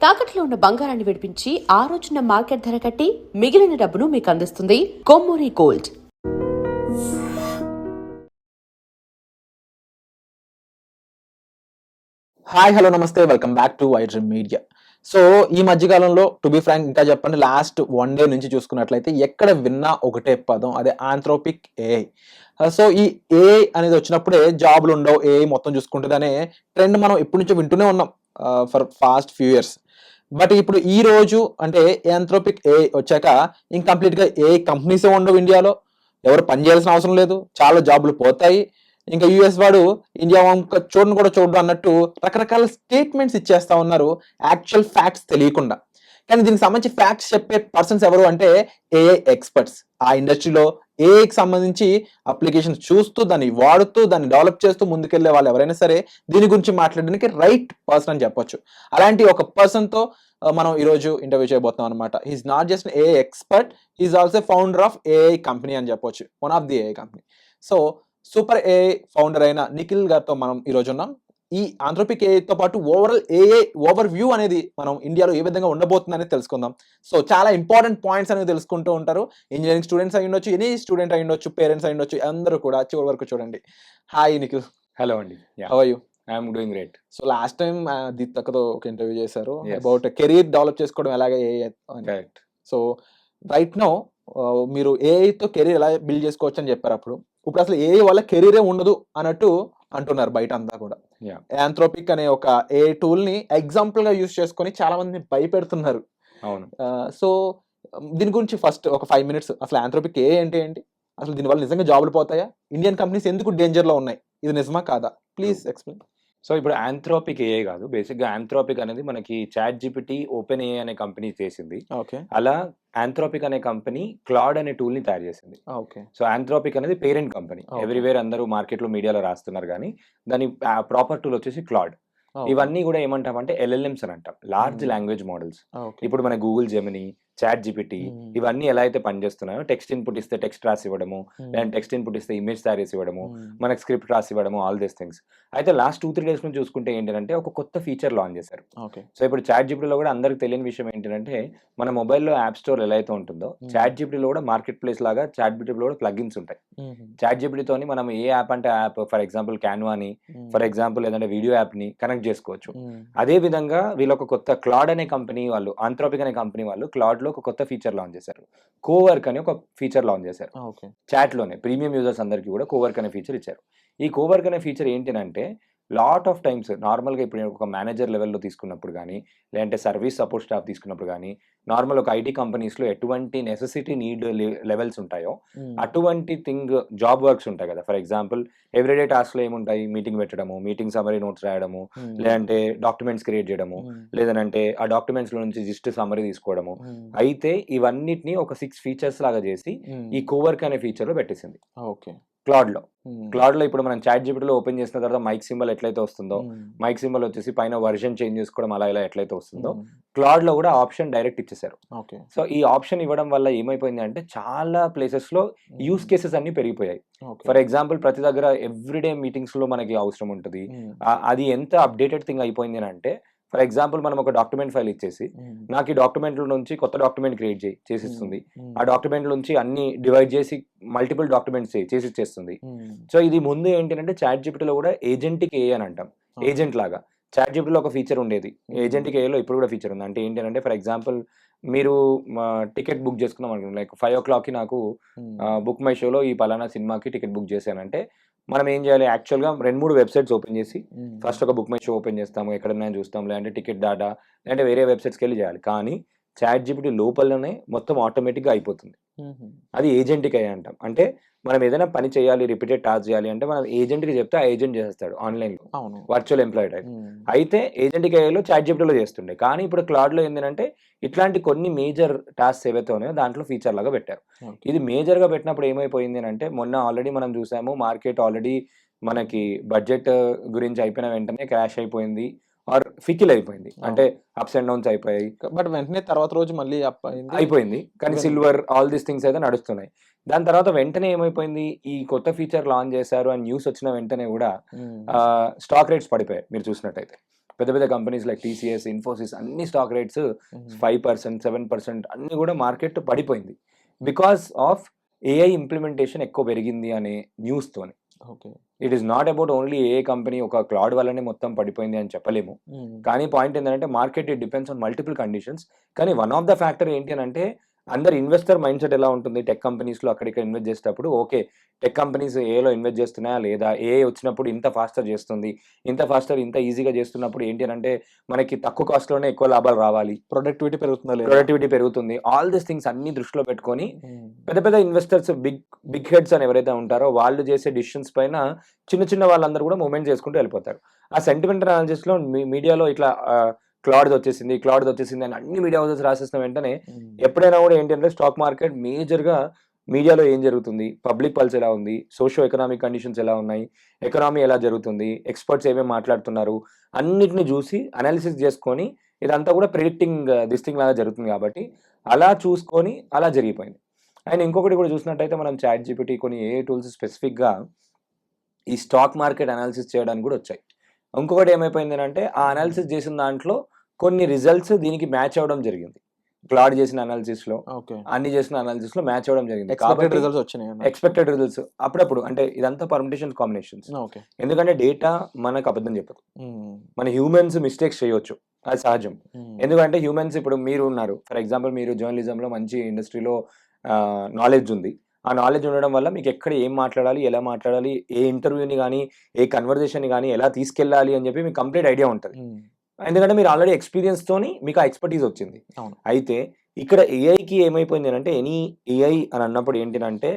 తాకట్లో ఉన్న బంగారాన్ని విడిపించి ఆ రోజున మార్కెట్ ధర కట్టి మిగిలిన డబ్బును మీకు అందిస్తుంది Kommuri gold. Hi hello namaste, welcome back to YDream media. So ఈ మధ్యకాలంలో టు బి ఫ్రాంక్ ఇంకా చెప్పండి, లాస్ట్ 1 డే నుంచి చూసుకున్నట్లయితే ఎక్కడ విన్నా ఒకటే పదం, అదే ఆంథ్రోపిక్ ఏఐ. సో ఈ ఏఐ అనేది వచ్చినప్పుడే జాబ్లు ఉండవు, ఏఐ మొత్తం చూసుకుంటుంది అనే ట్రెండ్ మనం ఎప్పటి నుంచో వింటూనే ఉన్నాం for fast few years. But ఇప్పుడు ఈ రోజు అంటే ఆంథ్రోపిక్ ఏఐ వచ్చాక ఇంకంప్లీట్గా ఏఐ కంపెనీసే ఉండవు ఇండియాలో, ఎవరు పని చేయాల్సిన అవసరం లేదు, చాలా జాబ్లు పోతాయి. ఇంకా యుఎస్ వాడు ఇండియా వంక చూడను కూడా చూడడం అన్నట్టు రకరకాల స్టేట్మెంట్స్ ఇచ్చేస్తా ఉన్నారు, యాక్చువల్ ఫ్యాక్ట్స్ తెలియకుండా. కానీ దీనికి సంబంధించి ఫ్యాక్ట్స్ చెప్పే పర్సన్స్ ఎవరు అంటే ఏఐ ఎక్స్పర్ట్స్. ఆ ఇండస్ట్రీలో ఏఐకి సంబంధించి అప్లికేషన్స్ చూస్తూ, దాన్ని వాడుతూ, దాన్ని డెవలప్ చేస్తూ ముందుకెళ్లే వాళ్ళు ఎవరైనా సరే దీని గురించి మాట్లాడడానికి రైట్ పర్సన్ అని చెప్పొచ్చు. అలాంటి ఒక పర్సన్తో మనం ఈరోజు ఇంటర్వ్యూ చేయబోతున్నాం అనమాట. He's not just AI expert, he's also founder of AI company అని చెప్పొచ్చు, one of the AI company. So super AI founder అయిన నిఖిల్ గారితో మనం ఈరోజు ఉన్నాం. ఈ ఆంథ్రోపిక్ ఏఐతో పాటు ఓవరాల్ ఏఐ ఓవర్ వ్యూ అనేది మనం ఇండియాలో ఏ విధంగా ఉండబోతుందని తెలుసుకుందాం. సో చాలా ఇంపార్టెంట్ పాయింట్స్ అనేవి తెలుసుకుంటూ ఉంటారు. ఇంజనీరింగ్ స్టూడెంట్స్ అయి ఉండొచ్చు, ఎనీ స్టూడెంట్ అయి ఉండొచ్చు, పేరెంట్స్ అయి ఉండొచ్చు, అందరూ కూడా చివరి వరకు చూడండి. హాయ్ నిఖిల్. హలో అండి. How are you? I'm doing great. So last time దీప్తక్కతో ఒక ఇంటర్వ్యూ చేశారు అబౌట్ కెరీర్ డెవలప్ చేసుకోవడం ఎలాగ AI. Correct. So right no మీరు ఏఐతో కెరీర్ ఎలా బిల్డ్ చేసుకోవచ్చు అని చెప్పారు అప్పుడు. ఇప్పుడు అసలు ఏఐ వల్ల కెరీరే ఉండదు అన్నట్టు అంటున్నారు బయట అంతా కూడా. ఆంథ్రోపిక్ అనే ఒక ఏఐ టూల్ ని ఎగ్జాంపుల్ గా యూజ్ చేసుకొని చాలా మందిని భయపెడుతున్నారు. అవును. సో దీని గురించి ఫస్ట్ ఒక 5 minutes అసలు ఆంథ్రోపిక్ ఏఐ అంటే ఏంటి, అసలు దీనివల్ల నిజంగా జాబులు పోతాయా, ఇండియన్ కంపెనీస్ ఎందుకు డేంజర్ లో ఉన్నాయి, ఇది నిజమా కాదా, ప్లీజ్ ఎక్స్ప్లెయిన్. సో ఇప్పుడు ఆంథ్రోపిక్ ఏఐ కాదు, బేసిక్గా ఆంథ్రోపిక్ అనేది మనకి చాట్ జీపీటీ ఓపెన్ ఏఐ అనే కంపెనీ చేసింది. ఓకే. అలా ఆంథ్రోపిక్ అనే కంపెనీ క్లాడ్ అనే టూల్ ని తయారు చేసింది. ఓకే. సో ఆంథ్రోపిక్ అనేది పేరెంట్ కంపెనీ. ఎవ్రీవేర్ అందరూ మార్కెట్ లో మీడియాలో రాస్తున్నారు, కానీ దాని ప్రాపర్ టూల్ వచ్చేసి క్లాడ్. ఇవన్నీ కూడా ఏమంటామంటే ఎల్ఎల్ఎంస్ అని అంటాం, లార్జ్ లాంగ్వేజ్ మోడల్స్. ఇప్పుడు మన గూగుల్ జెమినీ, చాట్ జీపీటీ ఇవన్నీ ఎలా అయితే పనిచేస్తున్నాయో, టెక్స్ట్ ఇన్పుట్ ఇస్తే టెక్స్ట్ రాసి ఇవ్వడము, లేదంటే టెక్స్ట్ ఇన్పుట్ ఇస్తే ఇమేజ్ తయారు చేసి ఇవ్వడము, మనకి స్క్రిప్ట్ రాసి ఇవ్వడము, ఆల్ దీస్ థింగ్స్. అయితే లాస్ట్ 2-3 days నుంచి చూసుకుంటే ఏంటంటే ఒక కొత్త ఫీచర్ లాంచ్ చేశారు. సో ఇప్పుడు చాట్ జీపీటీలో కూడా అందరికి తెలియని విషయం ఏంటంటే, మన మొబైల్లో యాప్ స్టోర్ ఎలా అయితే ఉంటుందో చాట్ జీపీటీలో కూడా మార్కెట్ ప్లేస్ లాగా చాట్ జీపీటీలో కూడా ప్లగిన్స్ ఉంటాయి. చాట్ జీపీటీతోని మనం ఏ యాప్ అంటే యాప్, ఫర్ ఎగ్జాంపుల్ క్యాన్వాని, ఫర్ ఎగ్జాంపుల్ ఏదంటే వీడియో యాప్ ని కనెక్ట్ చేసుకోవచ్చు. అదే విధంగా వీళ్ళు ఒక కొత్త క్లాడ్ అనే కంపెనీ వాళ్ళు, ఆంథ్రోపిక్ అనే కంపెనీ వాళ్ళు క్లాడ్ లో ఒక కొత్త ఫీచర్ లాంచ్ చేశారు. కోవర్క్ అని ఒక ఫీచర్ లాంచ్ చేశారు. చాట్ లోనే ప్రీమియం యూజర్స్ అందరికీ కూడా కోవర్క్ అనే ఫీచర్ ఇచ్చారు. ఈ కోవర్క్ అనే ఫీచర్ ఏంటంటే, లాట్ ఆఫ్ టైమ్స్ నార్మల్గా ఇప్పుడు ఒక మేనేజర్ లెవెల్లో తీసుకున్నప్పుడు కానీ, లేదంటే సర్వీస్ సపోర్ట్ స్టాఫ్ తీసుకున్నప్పుడు కానీ, నార్మల్ ఒక ఐటీ కంపెనీస్లో ఎటువంటి నెసెసిటీ నీడ్ లెవెల్స్ ఉంటాయో అటువంటి జాబ్ వర్క్స్ ఉంటాయి కదా. ఫర్ ఎగ్జాంపుల్ ఎవ్రీడే టాస్క్లో ఏముంటాయి, మీటింగ్ పెట్టడము, మీటింగ్ సమరీ నోట్స్ రాయడము, లేదంటే డాక్యుమెంట్స్ క్రియేట్ చేయడము, లేదంటే ఆ డాక్యుమెంట్స్లో నుంచి జిస్ట్ సమరీ తీసుకోవడము. అయితే ఇవన్నిటిని ఒక 6 features లాగా చేసి ఈ కోవర్క్ అనే ఫీచర్లో పెట్టేసింది. ఓకే. క్లాడ్లో ఇప్పుడు మనం చాట్ జీపీటీలో ఓపెన్ చేసిన తర్వాత మైక్ సింబల్ ఎట్లయితే వస్తుందో, మైక్ సింబల్ వచ్చేసి పైన వర్షన్ చేంజ్ చేసుకోవడం అలా ఇలా ఎట్లయితే వస్తుందో, క్లాడ్లో కూడా ఆప్షన్ డైరెక్ట్ ఇచ్చేసారు. సో ఈ ఆప్షన్ ఇవ్వడం వల్ల ఏమైపోయింది అంటే, చాలా ప్లేసెస్ లో యూస్ కేసెస్ అన్ని పెరిగిపోయాయి. ఫర్ ఎగ్జాంపుల్ ప్రతి దగ్గర ఎవ్రీడే మీటింగ్స్ లో మనకి అవసరం ఉంటుంది. అది ఎంత అప్డేటెడ్ థింగ్ అయిపోయింది అని అంటే, ఫర్ ఎగ్జాంపుల్ మనం ఒక డాక్యుమెంట్ ఫైల్ ఇచ్చేసి, నాకు ఈ డాక్యుమెంట్ నుంచి కొత్త డాక్యుమెంట్ క్రియేట్ చేసిస్తుంది. ఆ డాక్యుమెంట్ నుంచి అన్ని డివైడ్ చేసి మల్టిపుల్ డాక్యుమెంట్స్ చేసి ఇచ్చేస్తుంది. సో ఇది ముందు ఏంటంటే చాట్ జీపీటీలో కూడా ఏజెంటిక్ ఏఐ అని అంటాం, ఏజెంట్ లాగా. చాట్ జీపీటీలో ఒక ఫీచర్ ఉండేది, ఏజెంటిక్ ఏఐలో ఇప్పుడు కూడా ఫీచర్ ఉంది. అంటే ఏంటంటే, ఫర్ ఎగ్జాంపుల్ మీరు టికెట్ బుక్ చేసుకుందాం అనుకోండి, లైక్ 5 o'clockకి నాకు బుక్ మై షోలో ఈ పలానా సినిమాకి టికెట్ బుక్ చేశానంటే, మనం ఏం చేయాలి, యాక్చువల్గా 2-3 వెబ్సైట్స్ ఓపెన్ చేసి ఫస్ట్ ఒక బుక్ మై షో ఓపెన్ చేస్తాము, ఎక్కడైనా చూస్తాం, లేదంటే టికెట్ డాటా, లేదంటే వేరే వెబ్సైట్స్కి వెళ్ళి చేయాలి. కానీ చాట్ జీపీటీ లోపలనే మొత్తం ఆటోమేటిక్గా అయిపోతుంది. అది ఏజెంట్కి అయ్యి అంటాం. అంటే మనం ఏదైనా పని చేయాలి, రిపీటెడ్ టాస్క్ చేయాలి అంటే మనం ఏజెంట్కి చెప్తే ఆ ఏజెంట్ చేస్తాడు ఆన్లైన్లో, వర్చువల్ ఎంప్లాయీ టైప్. అయితే ఏజెంట్కి అయ్యేలో చాట్ జీపీటీలో చేస్తుండే, కానీ ఇప్పుడు క్లాడ్లో ఏంటంటే ఇట్లాంటి కొన్ని మేజర్ టాస్క్ ఏవైతే ఉన్నాయో దాంట్లో ఫీచర్ లాగా పెట్టారు. ఇది మేజర్గా పెట్టినప్పుడు ఏమైపోయింది అంటే, మొన్న ఆల్రెడీ మనం చూసాము, మార్కెట్ ఆల్రెడీ మనకి బడ్జెట్ గురించి అయిపోయిన వెంటనే క్రాష్ అయిపోయింది, ఆర్ ఫికిల్ అయిపోయింది, అంటే అప్స్ అండ్ డౌన్స్ అయిపోయాయి. బట్ వెంటనే తర్వాత రోజు మళ్ళీ అయిపోయింది, కానీ సిల్వర్ ఆల్ దీస్ థింగ్స్ అయితే నడుస్తున్నాయి. దాని తర్వాత వెంటనే ఏమైపోయింది, ఈ కొత్త ఫీచర్ లాంచ్ చేశారు అని న్యూస్ వచ్చిన వెంటనే కూడా స్టాక్ రేట్స్ పడిపోయాయి మీరు చూసినట్టయితే. పెద్ద పెద్ద కంపెనీస్ లైక్ టీసీఎస్, ఇన్ఫోసిస్ అన్ని స్టాక్ రేట్స్ 5%, 7% అన్ని కూడా మార్కెట్ పడిపోయింది. బికాస్ ఆఫ్ ఏఐ ఇంప్లిమెంటేషన్ ఎక్కువ పెరిగింది అనే న్యూస్తోని. Okay. It is not about only AI company ఒక క్లౌడ్ వల్లనే మొత్తం పడిపోయింది అని చెప్పలేము. కానీ పాయింట్ ఏంటంటే market it depends on multiple conditions. కానీ వన్ ఆఫ్ ద ఫ్యాక్టర్ ఏంటి అని అంటే అందరు ఇన్వెస్టర్ మైండ్ సెట్ ఎలా ఉంటుంది టెక్ కంపెనీస్లో అక్కడిక్కడ ఇన్వెస్ట్ చేసేటప్పుడు, ఓకే టెక్ కంపెనీస్ ఏలో ఇన్వెస్ట్ చేస్తున్నాయా లేదా, ఏఐ వచ్చినప్పుడు ఇంత ఫాస్టర్ చేస్తుంది, ఇంత ఫాస్టర్ ఇంత ఈజీగా చేస్తున్నప్పుడు ఏంటి అని అంటే మనకి తక్కువ కాస్ట్లోనే ఎక్కువ లాభాలు రావాలి, ప్రొడక్టివిటీ పెరుగుతుంది. ఆల్ దీస్ థింగ్స్ అన్ని దృష్టిలో పెట్టుకొని పెద్ద పెద్ద ఇన్వెస్టర్స్, బిగ్ హెడ్స్ అని ఎవరైతే ఉంటారో వాళ్ళు చేసే డిసిషన్స్ పైన చిన్న చిన్న వాళ్ళందరూ కూడా మూమెంట్ చేసుకుంటూ వెళ్ళిపోతారు. ఆ సెంటిమెంటల్ అనాలిసిస్లో మీడియాలో ఇట్లా క్లాడ్ది వచ్చేసింది అని అన్ని మీడియా హౌసెస్ రాసేసిన వెంటనే ఎప్పుడైనా కూడా ఏంటి అంటే స్టాక్ మార్కెట్ మేజర్గా మీడియాలో ఏం జరుగుతుంది, పబ్లిక్ పల్స్ ఎలా ఉంది, సోషియో ఎకనామిక్ కండిషన్స్ ఎలా ఉన్నాయి, ఎకనామీ ఎలా జరుగుతుంది, ఎక్స్పర్ట్స్ ఏమేమి మాట్లాడుతున్నారు అన్నిటిని చూసి అనాలిసిస్ చేసుకొని ఇదంతా కూడా ప్రిడిక్టింగ్ దిస్ థింగ్ లాగా జరుగుతుంది. కాబట్టి అలా చూసుకొని అలా జరిగిపోయింది. అండ్ ఇంకొకటి కూడా చూసినట్టయితే మనం చాట్ జీపీటీ కొన్ని ఏ టూల్స్ స్పెసిఫిక్గా ఈ స్టాక్ మార్కెట్ అనాలిసిస్ చేయడానికి కూడా వచ్చాయి. ఇంకొకటి ఏమైపోయింది అంటే ఆ అనాలిసిస్ చేసిన దాంట్లో కొన్ని రిజల్ట్స్ దీనికి మ్యాచ్ అవ్వడం జరిగింది. క్లాడ్ చేసిన అనాలిసిస్లో, అన్ని చేసిన అనాలిసిస్లో మ్యాచ్ అవ్వడం జరిగింది. ఎక్స్పెక్టెడ్ రిజల్ట్స్ అప్పుడప్పుడు అంటే ఇదంతా పర్మిటేషన్ కాంబినేషన్స్. ఎందుకంటే డేటా మనకు అబద్ధం చెప్పదు, మన హ్యూమన్స్ మిస్టేక్స్ చేయొచ్చు, అది సహజం. ఎందుకంటే హ్యూమన్స్ ఇప్పుడు మీరు ఉన్నారు, ఫర్ ఎగ్జాంపుల్ మీరు జర్నలిజంలో మంచి ఇండస్ట్రీలో నాలెడ్జ్ ఉంది. ఆ నాలెడ్జ్ ఉండడం వల్ల మీకు ఎక్కడ ఏం మాట్లాడాలి, ఎలా మాట్లాడాలి, ఏ ఇంటర్వ్యూని కానీ ఏ కన్వర్జేషన్ని కానీ ఎలా తీసుకెళ్ళాలి అని చెప్పి మీకు కంప్లీట్ ఐడియా ఉంటుంది. ఎందుకంటే మీరు ఆల్రెడీ ఎక్స్పీరియన్స్తోని మీకు ఆ ఎక్స్పర్టీస్ వచ్చింది. అయితే ఇక్కడ ఏఐకి ఏమైపోయింది అంటే ఎనీ ఏఐ అని అన్నప్పుడు ఏంటంటే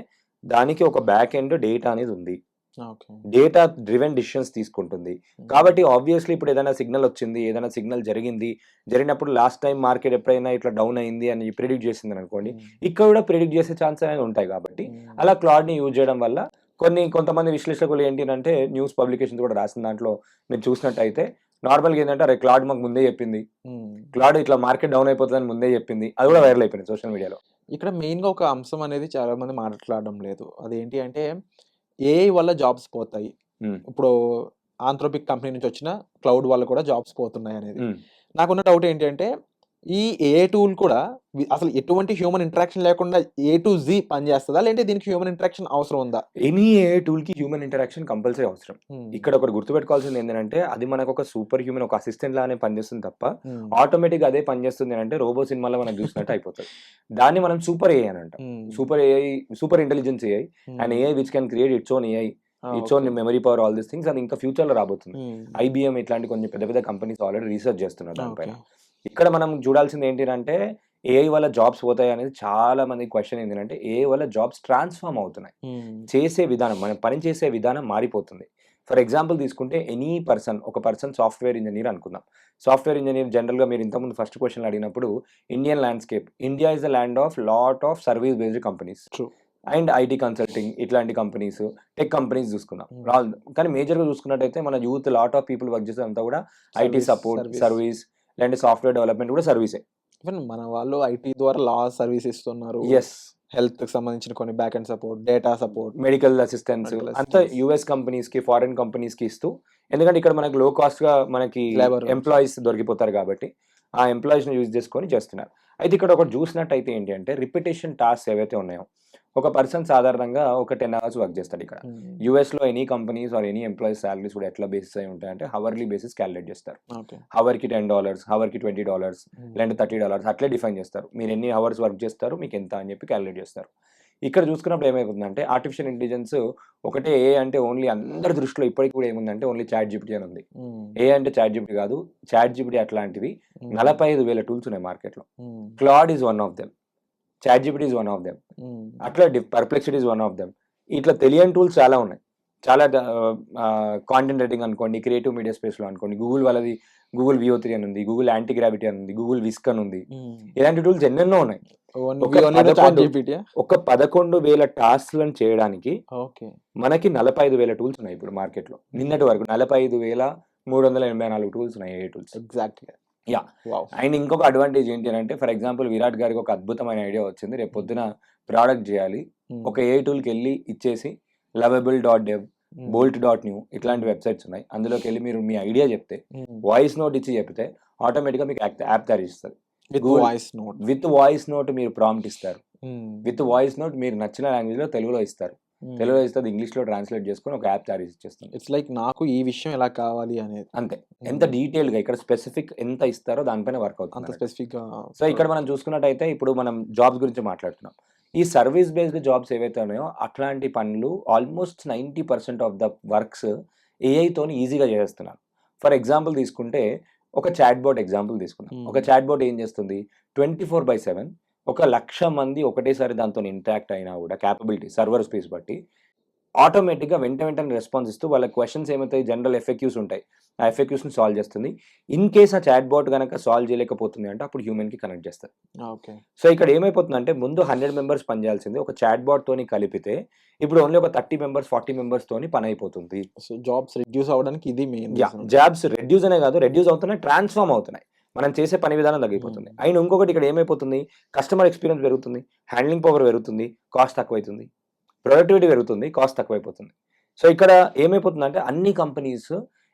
దానికి ఒక బ్యాక్ ఎండ్ డేటా అనేది ఉంది, డేటా డ్రివెన్ డిసిషన్స్ తీసుకుంటుంది. కాబట్టి ఆబ్వియస్లీ ఇప్పుడు ఏదైనా సిగ్నల్ వచ్చింది, ఏదైనా సిగ్నల్ జరిగినప్పుడు లాస్ట్ టైం మార్కెట్ ఎప్పుడైనా ఇట్లా డౌన్ అయింది అని ప్రిడిక్ట్ చేసింది అనుకోండి, ఇక్కడ కూడా ప్రిడిక్ట్ చేసే ఛాన్స్ అనేది ఉంటాయి. కాబట్టి అలా క్లాడ్ని యూజ్ చేయడం వల్ల కొంతమంది విశ్లేషకులు ఏంటి అంటే న్యూస్ పబ్లికేషన్స్ కూడా రాసిన దాంట్లో మీరు చూసినట్టయితే నార్మల్గా ఏంటంటే అరే క్లాడ్ మాకు ముందే చెప్పింది, క్లాడ్ ఇట్లా మార్కెట్ డౌన్ అయిపోతుందని ముందే చెప్పింది, అది కూడా వైరల్ అయిపోయింది సోషల్ మీడియాలో. ఇక్కడ మెయిన్గా ఒక అంశం అనేది చాలా మంది మాట్లాడడం లేదు, అదేంటి అంటే ఏఐ వల్ల జాబ్స్ పోతాయి. ఇప్పుడు ఆంథ్రోపిక్ కంపెనీ నుంచి వచ్చిన క్లౌడ్ వల్ల కూడా జాబ్స్ పోతున్నాయి అనేది. నాకున్న డౌట్ ఏంటి అంటే ఈ ఏఐ టూల్ కూడా అసలు ఎటువంటి హ్యూమన్ ఇంటరాక్షన్ లేకుండా ఏ టు జీ పనిచేస్తుందా, లేదంటే దీనికి హ్యూమన్ ఇంటరాక్షన్ అవసరం ఉందా? ఎనీ ఏఐ టూల్కి హ్యూమన్ ఇంటరాక్షన్ కంపల్సరీ అవసరం. ఇక్కడ ఒకటి గుర్తుపెట్టుకోవాల్సింది ఏంటంటే అది మనకు ఒక సూపర్ హ్యూమన్, ఒక అసిస్టెంట్ లానే పనిచేస్తుంది తప్ప ఆటోమేటిక్గా అదే పనిచేస్తుంది అంటే రోబో సినిమాలో మనం చూసినట్టు అయిపోతుంది. దాన్ని మనం సూపర్ ఏఐ అని అంటాం. Super intelligence AI and AI which can create its own AI, its own memory power, all these things. అది ఇంకా ఫ్యూచర్లో రాబోతుంది. ఐబిఎం ఇట్లాంటి కొన్ని పెద్ద పెద్ద కంపెనీస్ ఆల్రెడీ రీసెర్చ్ చేస్తున్నారు దానిపైన. ఇక్కడ మనం చూడాల్సింది ఏంటంటే ఏఐ వల్ల జాబ్స్ పోతాయి అనేది చాలా మంది క్వశ్చన్ ఏంటంటే ఏఐ వల్ల జాబ్స్ ట్రాన్స్ఫార్మ్ అవుతున్నాయి. చేసే విధానం, మనం పని చేసే విధానం మారిపోతుంది. ఫర్ ఎగ్జాంపుల్ తీసుకుంటే ఒక పర్సన్ సాఫ్ట్వేర్ ఇంజనీర్ అనుకుందాం. సాఫ్ట్వేర్ ఇంజనీర్ జనరల్గా మీరు ఇంతకుముందు ఫస్ట్ క్వశ్చన్ అడిగినప్పుడు Indian landscape, India is the land of lot of service based companies and IT consulting ఇట్లాంటి కంపెనీస్, టెక్ కంపెనీస్ చూసుకున్నాం. కానీ మేజర్గా చూసుకున్నట్టయితే మన youth lot of people work చేసేదంతా కూడా ఐటీ సపోర్ట్, సర్వీస్, లేదంటే సాఫ్ట్వేర్ డెవలప్మెంట్ కూడా సర్వీసే. ఈవెన్ మన వాళ్ళు ఐటీ ద్వారా లా సర్వీస్ ఇస్తున్నారు. హెల్త్ కి సంబంధించిన కొన్ని back and support, data support, medical assistance అంతా యుఎస్ కంపెనీస్ కి, ఫారెన్ కంపెనీస్ కి ఇస్తూ, ఎందుకంటే ఇక్కడ మనకి లో కాస్ట్ గా మనకి ఎంప్లాయీస్ దొరికిపోతారు కాబట్టి ఆ ఎంప్లాయీస్ ని యూజ్ చేసుకొని చేస్తున్నారు. అయితే ఇక్కడ ఒకటి చూసినట్టయితే ఏంటి అంటే రిపిటేషన్ టాస్క్ ఏవైతే ఉన్నాయో ఒక పర్సన్ సాధారణంగా ఒక 10 hours వర్క్ చేస్తాడు. ఇక్కడ యూఎస్లో any companies or any employees salaries కూడా ఎట్లా బేసిస్ అయి ఉంటాయంటే హవర్లీ బేసిస్ క్యాలిక్యులేట్ చేస్తారు. హవర్కి $10, హవర్కి $20, లేదంటే $30 అట్లే డిఫైన్ చేస్తారు. మీరు ఎన్ని అవర్స్ వర్క్ చేస్తారు, మీకు ఎంత అని చెప్పి క్యాలిక్యులేట్ చేస్తారు. ఇక్కడ చూసుకున్నప్పుడు ఏమైపోతుందంటే ఆర్టిఫిషియల్ ఇంటెలిజెన్స్ ఒకటే ఏ అంటే ఓన్లీ అందరి దృష్టిలో ఇప్పటికి కూడా ఏముందంటే ఓన్లీ చాట్ జీపీటీ అని ఉంది. ఏ అంటే చాట్ జీపీటీ కాదు, చాట్ జీపీటీ అట్లాంటివి 45,000 టూల్స్ ఉన్నాయి మార్కెట్లో. Claude is one of them, chat GPT is one of them, అట్లా Perplexity is one of them. ఇట్లా తెలియని టూల్స్ చాలా ఉన్నాయి. చాలా కాంటెంట్ రైటింగ్ అనుకోండి, క్రియేటివ్ మీడియా స్పేస్లో అనుకోండి, గూగుల్ వాళ్ళది గూగుల్ VO3 అని ఉంది, గూగుల్ యాంటీ గ్రావిటీ అని ఉంది, గూగుల్ విస్క్ అని ఉంది. ఇలాంటి టూల్స్ ఎన్నెన్నో ఉన్నాయి. ఒక 11,000 టాస్క్లను చేయడానికి మనకి 45,000 టూల్స్ ఉన్నాయి ఇప్పుడు మార్కెట్లో. నిన్నటి వరకు 45,384 టూల్స్ ఉన్నాయి, ఏ టూల్స్. ఎగ్జాక్ట్లీ. అండ్ ఇంకొక అడ్వాంటేజ్ ఏంటి అంటే ఫర్ ఎగ్జాంపుల్ విరాట్ గారికి ఒక అద్భుతమైన ఐడియా వచ్చింది, రేపు పొద్దున ప్రోడక్ట్ చేయాలి, ఒక ఏ టూల్కి వెళ్ళి ఇచ్చేసి lovable.dev bolt.new ఇట్లాంటి వెబ్సైట్స్ ఉన్నాయి. అందులోకి వెళ్ళి మీరు మీ ఐడియా చెప్తే వాయిస్ నోట్ ఇచ్చి చెప్తే ఆటోమేటిక్గా మీకు యాప్ తయారు చేస్తుంది. With Google- voice note. With voice note మీరు ప్రాంప్ట్ ఇస్తారు. విత్ వాయిస్ నోట్ మీరు నచ్చిన లాంగ్వేజ్లో తెలుగులో ఇస్తారు. తెలుగులో ఇస్తే అది ఇంగ్లీష్లో ట్రాన్స్లేట్ చేసుకొని ఒక యాప్ తయారు చేస్తుంది. ఇట్స్ లైక్ నాకు ఈ విషయం ఎలా కావాలి అనేది అంతే. ఎంత డీటెయిల్గా ఇక్కడ స్పెసిఫిక్ ఎంత ఇస్తారో దానిపైన వర్క్ అంత అవుతుంది. స్పెసిఫిక్ గా. సో ఇక్కడ మనం చూసుకున్నట్టయితే ఇప్పుడు మనం జాబ్స్ గురించి మాట్లాడుతున్నాం. ఈ సర్వీస్ బేస్డ్ జాబ్స్ ఏవైతే ఉన్నాయో అట్లాంటి పనులు ఆల్మోస్ట్ 90% ఆఫ్ ద వర్క్స్ ఏఐతోని ఈజీగా చేస్తున్నారు. ఫర్ ఎగ్జాంపుల్ తీసుకుంటే ఒక చాట్ బోట్ ఎగ్జాంపుల్ తీసుకున్నాం. ఒక చాట్ బోట్ ఏం చేస్తుంది 24/7 ఒక 1,00,000 మంది ఒకటేసారి దాంతో ఇంటరాక్ట్ అయినా కూడా క్యాపబిలిటీ సర్వర్ స్పేస్ బట్టి ఆటోమేటిక్గా వెంటనే రెస్పాన్స్ ఇస్తూ వాళ్ళ క్వశ్చన్స్ ఏమవుతాయి జనరల్ ఎఫ్ఎక్యూస్ ఉంటాయి. ఆ ఎఫ్ఎక్యూస్ని సాల్వ్ చేస్తుంది. ఇన్ కేస్ ఆ చాట్ బోట్ కనుక సాల్వ్ చేయలేకపోతుంది అంటే అప్పుడు హ్యూమన్కి కనెక్ట్ చేస్తుంది. ఓకే. సో ఇక్కడ ఏమైపోతుందంటే ముందు 100 మెంబర్స్ పనిచేయాల్సింది ఒక చాట్ బాట్ తోని కలిపితే ఇప్పుడు ఓన్లీ ఒక 30 మెంబర్స్ 40 మెంబర్స్ తోని పని అయిపోతుంది. సో జాబ్స్ రిడ్యూస్ అవ్వడానికి ఇది మెయిన్. జాబ్స్ రెడ్యూస్ అనే కాదు, రెడ్యూస్ అవుతున్నాయి, ట్రాన్స్ఫార్మ్ అవుతున్నాయి. మనం చేసే పని విధానం తగ్గిపోతుంది. అండ్ ఇంకొకటి ఇక్కడ ఏమైపోతుంది కస్టమర్ ఎక్స్పీరియన్స్ పెరుగుతుంది, హ్యాండ్లింగ్ పవర్ పెరుగుతుంది, కాస్ట్ తక్కువైతుంది, ప్రొడక్టివిటీ పెరుగుతుంది, కాస్ట్ తక్కువైపోతుంది. సో ఇక్కడ ఏమైపోతుందంటే అన్ని కంపెనీస్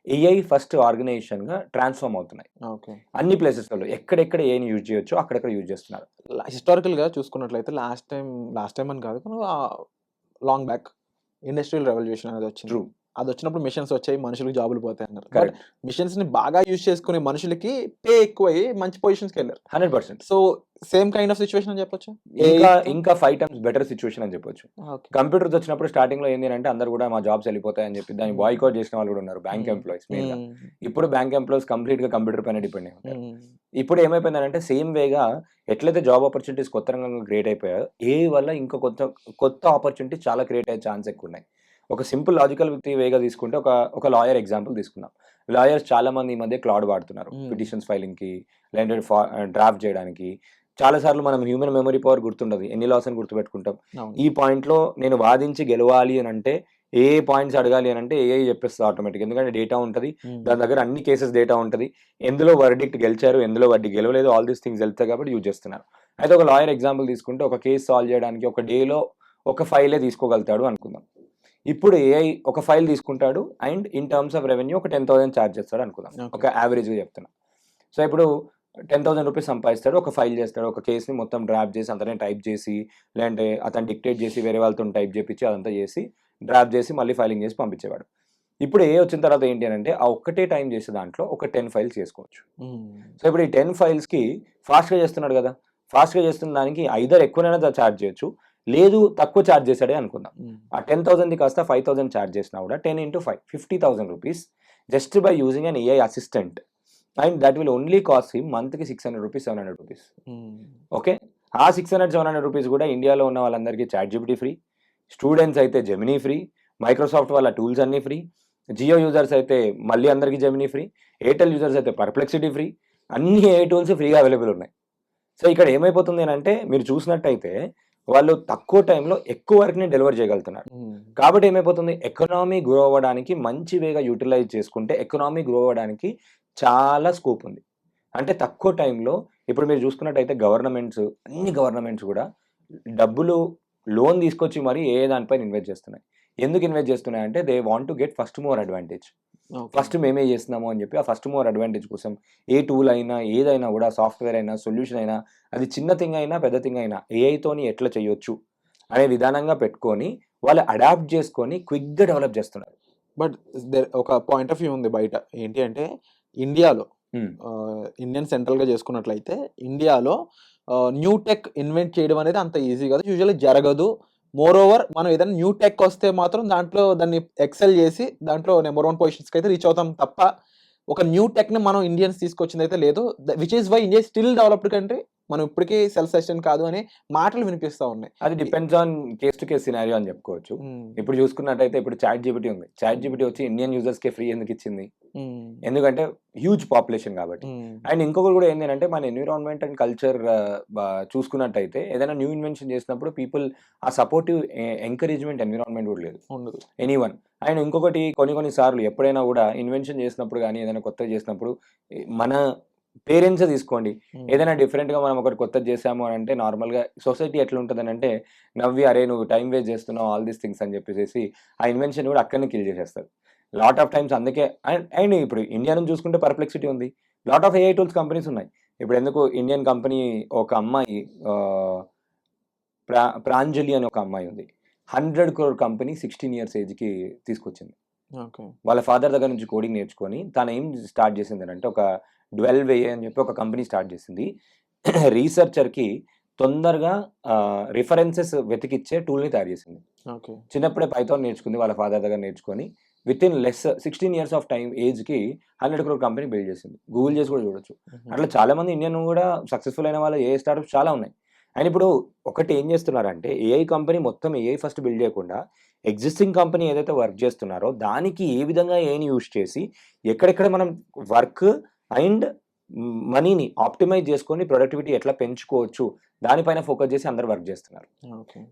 ఏఐ ఫస్ట్ ఆర్గనైజేషన్గా ట్రాన్స్ఫార్మ్ అవుతున్నాయి. ఓకే. అన్ని ప్లేసెస్లలో ఎక్కడెక్కడ ఏఐని యూజ్ చేయొచ్చో అక్కడెక్కడ యూజ్ చేస్తున్నారు. హిస్టారికల్ గా చూసుకున్నట్లయితే లాస్ట్ టైం అని కాదు కానీ లాంగ్ బ్యాక్ ఇండస్ట్రియల్ రెవల్యూషన్ అనేది వచ్చింది. ట్రూ. అది వచ్చినప్పుడు మిషన్స్ వచ్చాయి, మనుషులకు జాబులు పోతాయి అన్నారు. Correct. మిషన్స్ ని బాగా యూజ్ చేసుకునే మనుషులకి పే ఎక్కువ అయ్యి మంచి పొజిషన్స్కి వెళ్ళారు. 100%. So same kind of situation అని చెప్పొచ్చు. ఇంకా 5 times బెటర్ సిచ్యువేషన్ అని చెప్పొచ్చు. కంప్యూటర్స్ వచ్చినప్పుడు స్టార్టింగ్ లో ఏంటి అంటే అందరు కూడా మా జాబ్స్ వెళ్ళిపోతాయని చెప్పి దాన్ని బాయ్కాట్ చేసిన వాళ్ళు కూడా ఉన్నారు, బ్యాంక్ ఎంప్లాయీస్ మెయిన్ గా. ఇప్పుడు బ్యాంక్ ఎంప్లాయీస్ కంప్లీట్ గా కంప్యూటర్ పైన డిపెండ్ అయి ఉంటారు. ఇప్పుడు ఏమైపోయిందంటే సేమ్ వేగా ఎట్లయితే జాబ్ ఆపర్చునిటీస్ కొత్త రంగంగా క్రియేట్ అయిపోయాయో ఏ వల్ల ఇంకా కొత్త ఆపర్చునిటీస్ చాలా క్రియేట్ అయ్యే ఛాన్స్ ఎక్కువ ఉన్నాయి. ఒక సింపుల్ లాజికల్ వేగా తీసుకుంటే ఒక లాయర్ ఎగ్జాంపుల్ తీసుకున్నాం. లాయర్స్ చాలా మంది ఈ మధ్య క్లౌడ్ వాడుతున్నారు పిటిషన్స్ ఫైలింగ్కి, లేదంటే డ్రాఫ్ట్ చేయడానికి. చాలాసార్లు మనం హ్యూమన్ మెమరీ పవర్ గుర్తుండదు, ఎన్ని లాస్ అని గుర్తుపెట్టుకుంటాం. ఈ పాయింట్లో నేను వాదించి గెలవాలి అని అంటే ఏ పాయింట్స్ అడగాలి అని అంటే ఏఐ చెప్పేస్తుంది ఆటోమేటిక్. ఎందుకంటే డేటా ఉంటుంది, దాని దగ్గర అన్ని కేసెస్ డేటా ఉంటుంది, ఎందులో వర్డిక్ట్ గెలిచారు ఎందులో వర్డిక్ట్ గెలవలేదు, ఆల్ దీస్ థింగ్స్ వెళ్తాయి కాబట్టి యూజ్ చేస్తున్నారు. అయితే ఒక లాయర్ ఎగ్జాంపుల్ తీసుకుంటే ఒక కేసు సాల్వ్ చేయడానికి ఒక డేలో ఒక ఫైలే తీసుకోగలుగుతాడు అనుకుందాం. ఇప్పుడు ఏఐ ఒక ఫైల్ తీసుకుంటాడు and in terms of revenue ఒక 10,000 ఛార్జ్ చేస్తాడు అనుకుందాం, ఒక యావరేజ్గా చెప్తున్నా. సో ఇప్పుడు 10,000 రూపీస్ సంపాదిస్తాడు, ఒక ఫైల్ చేస్తాడు, ఒక కేసుని మొత్తం డ్రాఫ్ట్ చేసి అంతనే టైప్ చేసి, లేదంటే అతను డిక్టేట్ చేసి వేరే వాళ్ళతో టైప్ చేపించి అదంతా చేసి డ్రాఫ్ట్ చేసి మళ్ళీ ఫైలింగ్ చేసి పంపించేవాడు. ఇప్పుడు ఏ వచ్చిన తర్వాత ఏంటి అని అంటే ఆ ఒక్కటే టైం చేసే దాంట్లో ఒక 10 ఫైల్స్ చేసుకోవచ్చు. సో ఇప్పుడు ఈ 10 ఫైల్స్కి ఫాస్ట్గా చేస్తున్నాడు కదా, ఫాస్ట్గా చేస్తున్న దానికి ఐదర్ ఎక్కువనైనా ఛార్జ్ చేయొచ్చు, లేదు తక్కువ ఛార్జ్ చేశాడే అనుకుందాం. ఆ 10,000ది కాస్త 5,000 ఛార్జ్ చేసినా కూడా 10 × 5 50,000 rupees just by using an AI assistant and that will only cost him మంత్కి 600 రూపీస్ 700 రూపీస్. ఓకే, ఆ 600-700 రూపీస్ కూడా ఇండియాలో ఉన్న వాళ్ళందరికీ చాట్ జీపీటీ ఫ్రీ, స్టూడెంట్స్ అయితే జెమినీ ఫ్రీ, మైక్రోసాఫ్ట్ వాళ్ళ టూల్స్ అన్నీ ఫ్రీ, జియో యూజర్స్ అయితే మళ్ళీ అందరికీ జెమినీ ఫ్రీ, ఎయిర్టెల్ యూజర్స్ అయితే పర్ప్లెక్సిటీ ఫ్రీ, అన్ని ఏఐ టూల్స్ ఫ్రీగా అవైలబుల్ ఉన్నాయి. సో ఇక్కడ ఏమైపోతుంది అంటే మీరు చూసినట్టయితే వాళ్ళు తక్కువ టైంలో ఎక్కువ వర్క్ని డెలివర్ చేయగలుగుతున్నారు. కాబట్టి ఏమైపోతుంది ఎకనామీ గ్రో అవ్వడానికి మంచి వేగా యూటిలైజ్ చేసుకుంటే ఎకనామీ గ్రో అవ్వడానికి చాలా స్కోప్ ఉంది. అంటే తక్కువ టైంలో ఇప్పుడు మీరు చూసుకున్నట్టయితే అన్ని గవర్నమెంట్స్ కూడా డబ్బులు లోన్ తీసుకొచ్చి మరి ఏ దానిపైన ఇన్వెస్ట్ చేస్తున్నాయి. ఎందుకు ఇన్వెస్ట్ చేస్తున్నాయి అంటే they want to get first more advantage. First మేమే చేస్తున్నాము అని చెప్పి ఆ ఫస్ట్ మోర్ అడ్వాంటేజ్ కోసం ఏ టూల్ అయినా ఏదైనా కూడా సాఫ్ట్వేర్ అయినా సొల్యూషన్ అయినా అది చిన్న థింగ్ అయినా పెద్ద థింగ్ అయినా ఏఐతోని ఎట్లా చేయొచ్చు అనే విధానంగా పెట్టుకొని వాళ్ళు అడాప్ట్ చేసుకొని క్విక్గా డెవలప్ చేస్తున్నారు. బట్ ఒక పాయింట్ ఆఫ్ వ్యూ ఉంది బయట ఏంటి అంటే ఇండియాలో ఇండియన్ సెంట్రల్గా చేసుకున్నట్లయితే ఇండియాలో న్యూ టెక్ ఇన్వెంట్ చేయడం అనేది అంత ఈజీ కాదు, యూజువల్లీ జరగదు. మోర్ ఓవర్ మనం ఏదైనా న్యూ టెక్ వస్తే మాత్రం దాంట్లో దాన్ని ఎక్సెల్ చేసి దాంట్లో నెంబర్ 1 పొజిషన్స్కి అయితే రీచ్ అవుతాం తప్ప ఒక న్యూ టెక్ని మనం ఇండియన్స్ తీసుకొచ్చింది అయితే లేదు. Which is why India still developed country. మనం ఇప్పటికీ సెల్ఫ్ సస్టైన్ కాదు అనే మాటలు వినిపిస్తూ ఉన్నాయి. అది depends on case to case scenario అని చెప్పుకోవచ్చు. ఇప్పుడు చూసుకున్నట్టయితే ఇప్పుడు చాట్ జీపీటీ ఉంది, చాట్ జీపీటీ వచ్చి ఇండియన్ యూజర్స్కి ఫ్రీ ఎందుకు ఇచ్చింది? ఎందుకంటే హ్యూజ్ పాపులేషన్ కాబట్టి. అండ్ ఇంకొకటి కూడా ఏంటంటే మన ఎన్విరాన్మెంట్ అండ్ కల్చర్ చూసుకున్నట్టయితే ఏదైనా న్యూ ఇన్వెన్షన్ చేసినప్పుడు పీపుల్ ఆ సపోర్టివ్ ఎంకరేజ్మెంట్ ఎన్విరాన్మెంట్ కూడా లేదు ఎనీవన్. అండ్ ఇంకొకటి కొన్ని సార్లు ఎప్పుడైనా కూడా ఇన్వెన్షన్ చేసినప్పుడు కానీ ఏదైనా కొత్తగా చేసినప్పుడు మన పేరెంట్స్ తీసుకోండి, ఏదైనా డిఫరెంట్గా మనం ఒకటి కొత్తది చేసాము అని అంటే నార్మల్గా సొసైటీ ఎట్లా ఉంటుందని అంటే నవ్వి అరే నువ్వు టైం వేస్ట్ చేస్తున్నావు ఆల్ దీస్ థింగ్స్ అని చెప్పేసి ఆ ఇన్వెన్షన్ కూడా అక్కడనే కిల్ చేసేస్తారు లాట్ ఆఫ్ టైమ్స్. అందుకే అండ్ ఇప్పుడు ఇండియా నుంచి చూసుకుంటే పర్ప్లెక్సిటీ ఉంది, lot of AI tools companies ఉన్నాయి. ఇప్పుడు ఎందుకు ఇండియన్ కంపెనీ ఒక అమ్మాయి ప్రాంజలి అని ఒక అమ్మాయి ఉంది, 100 crore కంపెనీ 16 years ఏజ్కి తీసుకొచ్చింది. వాళ్ళ ఫాదర్ దగ్గర నుంచి కోడింగ్ నేర్చుకొని తను ఏం స్టార్ట్ చేసింది అంటే ఒక 12 అని చెప్పి ఒక కంపెనీ స్టార్ట్ చేసింది. రీసెర్చర్కి తొందరగా రిఫరెన్సెస్ వెతికిచ్చే టూల్ని తయారు చేసింది. చిన్నప్పుడే పైథాన్ నేర్చుకుంది వాళ్ళ ఫాదర్ దగ్గర నేర్చుకొని with in 16 years of time ఏజ్కి 100 crore కంపెనీ బిల్డ్ చేసింది. గూగుల్ చేసి కూడా చూడొచ్చు. అట్లా చాలామంది ఇండియన్ కూడా సక్సెస్ఫుల్ అయిన వాళ్ళు ఏ స్టార్ట్అప్స్ చాలా ఉన్నాయి. అండ్ ఇప్పుడు ఒకటి ఏం చేస్తున్నారంటే ఏఐ కంపెనీ మొత్తం ఏఐ ఫస్ట్ బిల్డ్ చేయకుండా ఎగ్జిస్టింగ్ కంపెనీ ఏదైతే వర్క్ చేస్తున్నారో దానికి ఏ విధంగా ఏఐని యూజ్ చేసి ఎక్కడెక్కడ మనం వర్క్ అండ్ మనీని ఆప్టిమైజ్ చేసుకొని ప్రొడక్టివిటీ ఎట్లా పెంచుకోవచ్చు దానిపైన ఫోకస్ చేసి అందరు వర్క్ చేస్తున్నారు.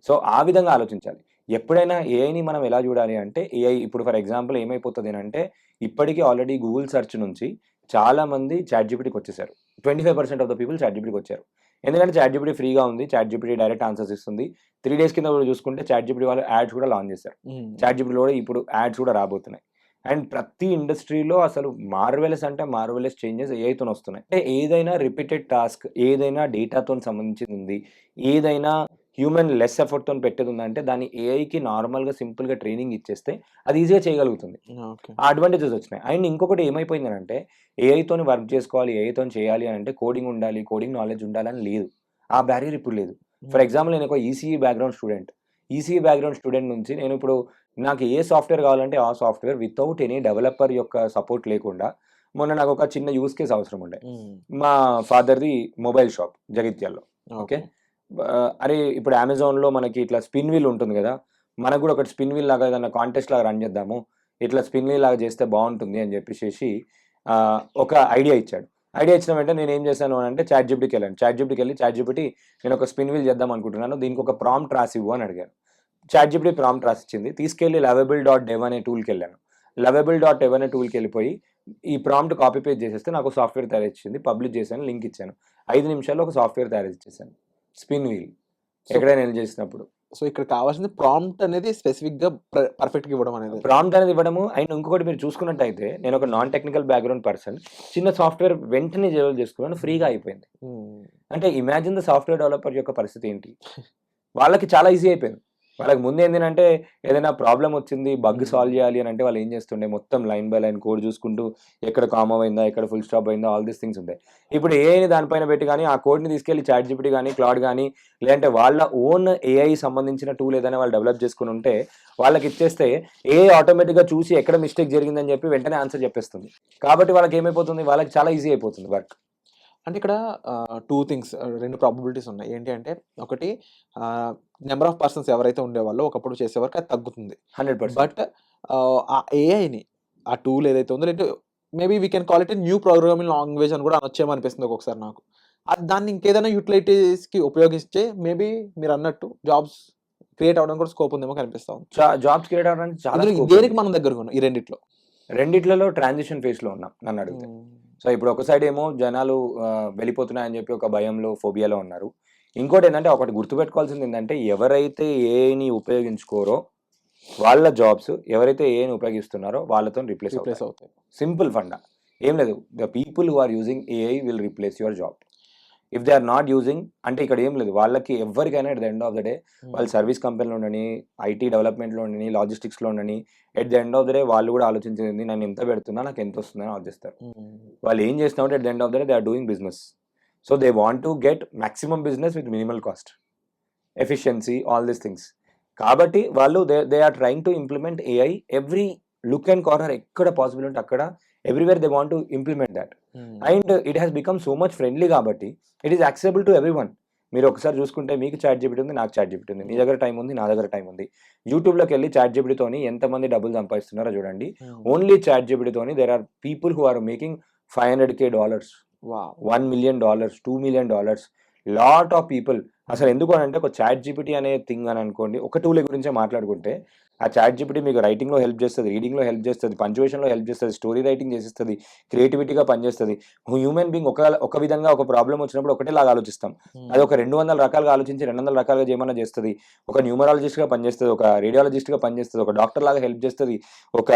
సో ఆ విధంగా ఆలోచించాలి. ఎప్పుడైనా ఏఐని మనం ఎలా చూడాలి అంటే ఏఐ ఇప్పుడు ఫర్ ఎగ్జాంపుల్ ఏమైపోతుంది అంటే ఇప్పటికీ ఆల్రెడీ గూగుల్ సెర్చ్ నుంచి చాలామంది చాట్ జీపీటీకి వచ్చేసారు. 25% ఆఫ్ ద పీపుల్ చాట్ జీపీటీకి వచ్చారు. ఎందుకంటే చాట్ జీపీటీ ఫ్రీగా ఉంది, చాట్ జీపీటీ డైరెక్ట్ ఆన్సర్స్ ఇస్తుంది. 3 days కింద కూడా చూసుకుంటే చాట్ జీపీటీ వాళ్ళు యాడ్స్ కూడా లాంచ్ చేశారు. చాట్ జీపీటీలో కూడా ఇప్పుడు యాడ్స్ కూడా రాబోతున్నాయి. అండ్ ప్రతి ఇండస్ట్రీలో అసలు మార్వెలస్ అంటే మార్వెలస్ చేంజెస్ ఏఐతో వస్తున్నాయి. అంటే ఏదైనా రిపీటెడ్ టాస్క్, ఏదైనా డేటాతో సంబంధించింది ఉంది, ఏదైనా హ్యూమన్ లెస్ ఎఫర్ట్తో పెట్టేది ఉందంటే దాన్ని ఏఐకి నార్మల్గా సింపుల్గా ట్రైనింగ్ ఇచ్చేస్తే అది ఈజీగా చేయగలుగుతుంది. ఆ అడ్వాంటేజెస్ వచ్చినాయి. అండ్ ఇంకొకటి ఏమైపోయింది అంటే ఏఐతో వర్క్ చేసుకోవాలి, ఏఐతో చేయాలి అని అంటే కోడింగ్ ఉండాలి, కోడింగ్ నాలెడ్జ్ ఉండాలని లేదు. ఆ బ్యారియర్ ఇప్పుడు లేదు. ఫర్ ఎగ్జాంపుల్ నేను ఒక ఈసీఈ బ్యాక్గ్రౌండ్ స్టూడెంట్ నుంచి నేను ఇప్పుడు నాకు ఏ సాఫ్ట్వేర్ కావాలంటే ఆ సాఫ్ట్వేర్ వితౌట్ ఎనీ డెవలపర్ యొక్క సపోర్ట్ లేకుండా మొన్న నాకు ఒక చిన్న యూస్ కేస్ అవసరం ఉండే. మా ఫాదర్ది మొబైల్ షాప్ జగిత్యాల్లో. ఓకే, అరే ఇప్పుడు అమెజాన్లో మనకి ఇట్లా స్పిన్ వీల్ ఉంటుంది కదా, మనకు కూడా ఒకటి స్పిన్ వీల్ లాగా ఏదైనా కాంటెస్ట్ లాగా రన్ చేద్దాము, ఇట్లా స్పిన్ వీల్ లాగా చేస్తే బాగుంటుంది అని చెప్పేసి ఒక ఐడియా ఇచ్చాడు. ఐడియా ఇచ్చిన వెంటనే నేను ఏం చేశాను అని అంటే చాట్ జీపీటీకి వెళ్ళాను. చాట్ జీపీటీ నేను ఒక స్పిన్ వీల్ చేద్దాం అనుకుంటున్నాను, దీనికి ఒక ప్రాంప్ట్ రాసివ్వు అని అడిగాను. చాట్ జీపీటీ ప్రాంప్ట్ రాసిచ్చింది. తీసుకెళ్ళి lovable.dev అనే టూల్కి వెళ్ళాను. lovable.dev అనే టూల్కి వెళ్ళిపోయి ఈ ప్రాంప్ట్ కాపీ పేస్ట్ చేసేస్తే నాకు సాఫ్ట్వేర్ తయారు ఇచ్చింది. పబ్లిష్ చేశాను, లింక్ ఇచ్చాను. 5 నిమిషాల్లో ఒక సాఫ్ట్వేర్ తయారు ఇచ్చేసాను. స్పిన్ వీల్ ఎక్కడైనా నేను చేసినప్పుడు. సో ఇక్కడ కావాల్సింది ప్రాంప్ట్ అనేది స్పెసిఫిక్ గా పర్ఫెక్ట్ గా ఇవ్వడం అనేది. ప్రాంప్ట్ అనేది ఇవ్వడము. అండ్ ఇంకొకటి మీరు చూసుకున్నట్టయితే నేను ఒక నాన్ టెక్నికల్ బ్యాక్గ్రౌండ్ పర్సన్, చిన్న సాఫ్ట్వేర్ వెంటనే డెవలప్ చేసుకున్నాను, ఫ్రీగా అయిపోయింది. అంటే ఇమాజిన్ ద సాఫ్ట్వేర్ డెవలపర్ యొక్క పరిస్థితి ఏంటి, వాళ్ళకి చాలా ఈజీ అయిపోయింది. వాళ్ళకి ముందు ఏంటంటే ఏదైనా ప్రాబ్లం వచ్చింది, బగ్ సాల్వ్ చేయాలి అని అంటే వాళ్ళు ఏం చేస్తుండే మొత్తం లైన్ బై లైన్ కోడ్ చూసుకుంటూ ఎక్కడ కామా అయిందా, ఎక్కడ ఫుల్ స్టాప్ అయిందా, ఆల్ దీస్ థింగ్స్ ఉంటాయి. ఇప్పుడు ఏఐని దానిపైన పెట్టి కానీ ఆ కోడ్ని తీసుకెళ్లి చాట్ జీపీటీ కానీ క్లౌడ్ కానీ లేదంటే వాళ్ళ ఓన్ ఏఐ సంబంధించిన టూల్ ఏదైనా వాళ్ళు డెవలప్ చేసుకుని ఉంటే వాళ్ళకి ఇచ్చేస్తే ఏఐ ఆటోమేటిక్గా చూసి ఎక్కడ మిస్టేక్ జరిగిందని చెప్పి వెంటనే ఆన్సర్ చెప్పేస్తుంది. కాబట్టి వాళ్ళకి ఏమైపోతుంది, వాళ్ళకి చాలా ఈజీ అయిపోతుంది వర్క్. అంటే ఇక్కడ 2 things, 2 ప్రాబబిలిటీస్ ఉన్నాయి. ఏంటి అంటే ఒకటి నెంబర్ ఆఫ్ పర్సన్స్ ఎవరైతే ఉండేవాళ్ళో ఒకప్పుడు చేసేవారికి అది తగ్గుతుంది 100%. బట్ ఆ ఏఐని ఆ టూల్ ఏదైతే ఉందో లేదంటే maybe we can call it new programming language అని కూడా అనొచ్చేమో అనిపిస్తుంది ఒక్కొక్కసారి నాకు. అది దాన్ని ఇంకేదైనా యూటిలిటీస్కి ఉపయోగిస్తే మేబీ మీరు అన్నట్టు జాబ్స్ క్రియేట్ అవ్వడం కూడా స్కోప్ ఉందేమో కనిపిస్తా ఉంది. జాబ్స్ క్రియేట్ అవ్వడానికి చాలా దేనికి మనం దగ్గరగా ఉన్నాం ఈ రెండిట్లలో ట్రాన్సిషన్ ఫేజ్లో ఉన్నాం నన్ను అడిగితే. సో ఇప్పుడు ఒక సైడ్ ఏమో జనాలు వెళ్ళిపోతున్నాయని చెప్పి ఒక భయంలో, ఫోబియాలో ఉన్నారు. ఇంకోటి ఏంటంటే ఒకటి గుర్తుపెట్టుకోవాల్సింది ఏంటంటే ఎవరైతే ఏఐని ఉపయోగించుకోరో వాళ్ళ జాబ్స్, ఎవరైతే ఏఐని ఉపయోగిస్తున్నారో వాళ్ళతో రిప్లేస్ అవుతాయి. సింపుల్ ఫండా ఏం లేదు. The people who are using AI will replace your job. If they are not using అంటే ఇక్కడ ఏం లేదు, వాళ్ళకి ఎవరికైనా at the end of the day వాళ్ళు సర్వీస్ కంపెనీలో ఉండని, ఐటీ డెవలప్మెంట్లో ఉండని, లాజిస్టిక్స్లో ఉండని, at the end of the day వాళ్ళు కూడా ఆలోచించింది నేను ఎంత పెడుతున్నా నాకు ఎంత వస్తుందని ఆలోచిస్తారు. వాళ్ళు ఏం చేస్తున్నారు at the end of the day they are doing business. So they want to get maximum business with minimal cost, efficiency, all these things. కాబట్టి వాళ్ళు they are trying to implement AI every look and corner, ఎక్కడ possible ఉంటే అక్కడ everywhere they want to implement that. And it has become so much friendly కాబట్టి it is accessible to everyone. మీరు ఒకసారి చూసుకుంటే మీకు చాట్ జీపీటీ ఉంది, నాకు చాట్ జీపీటీ ఉంది, మీ దగ్గర టైం ఉంది, నా దగ్గర టైం ఉంది. యూట్యూబ్లోకి వెళ్ళి చాట్ జీపీటీతోని ఎంతమంది డబ్బులు సంపాదిస్తున్నారో చూడండి. ఓన్లీ చాట్ జీపీటీతోని there are people who are making $500,000, $1 million, $2 million, lot of people. అసలు ఎందుకు అని అంటే ఒక చాట్ జీపీటీ అనే థింగ్ అని అనుకోండి, ఒక టూల్ గురించే మాట్లాడుకుంటే ఆ చాట్ జీపీటీ మీకు రైటింగ్లో హెల్ప్ చేస్తుంది, రీడింగ్లో హెల్ప్ చేస్తుంది, పంచువేషన్లో హెల్ప్ చేస్తుంది, స్టోరీ రైటింగ్ చేసిస్తుంది, క్రియేటివిటీగా పనిచేస్తుంది. హ్యూమన్ బీయింగ్ ఒక విధంగా ఒక ప్రాబ్లం వచ్చినప్పుడు ఒకటేలాగా ఆలోచిస్తాం. అది ఒక 200 రకాలుగా ఆలోచించి 200 రకాలుగా చేయమన్నా చేస్తుంది. ఒక న్యూమరాలజిస్ట్గా పనిచేస్తుంది, ఒక రేడియాలజిస్ట్గా పనిచేస్తుంది, ఒక డాక్టర్ లాగా హెల్ప్ చేస్తుంది, ఒక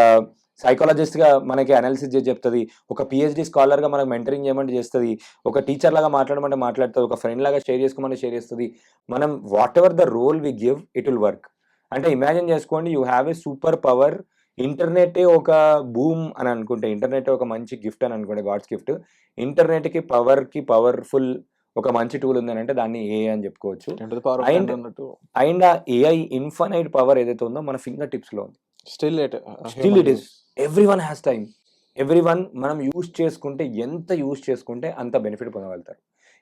సైకాలజిస్ట్గా మనకి అనాలిసిస్ చేసి చెప్తుంది, ఒక పిహెచ్డి స్కాలర్గా మనకు మెంటరింగ్ చేయమంటే చేస్తుంది, ఒక టీచర్ లాగా మాట్లాడమంటే మాట్లాడుతుంది, ఒక ఫ్రెండ్ లాగా షేర్ చేసుకోమంటే షేర్ చేస్తుంది. మనం whatever the role we give it will work. అంటే ఇమాజిన్ చేసుకోండి, you have a super power. ఇంటర్నెటే ఒక బూమ్ అని అనుకుంటే, ఇంటర్నెట్ ఒక మంచి గిఫ్ట్ అని అనుకుంటే, గాడ్స్ గిఫ్ట్. ఇంటర్నెట్కి పవర్ఫుల్ ఒక మంచి టూల్ ఉందని అంటే దాన్ని ఏఐ అని చెప్పుకోవచ్చు. అండ్ అండ్ ఆ ఏఐ ఇన్ఫైనైట్ పవర్ ఏదైతే ఉందో మన ఫింగర్ టిప్స్లో ఉంది. Still it is everyone has time. Everyone మనం యూజ్ చేసుకుంటే, ఎంత యూజ్ చేసుకుంటే అంత బెనిఫిట్ పొందగలుగుతారు.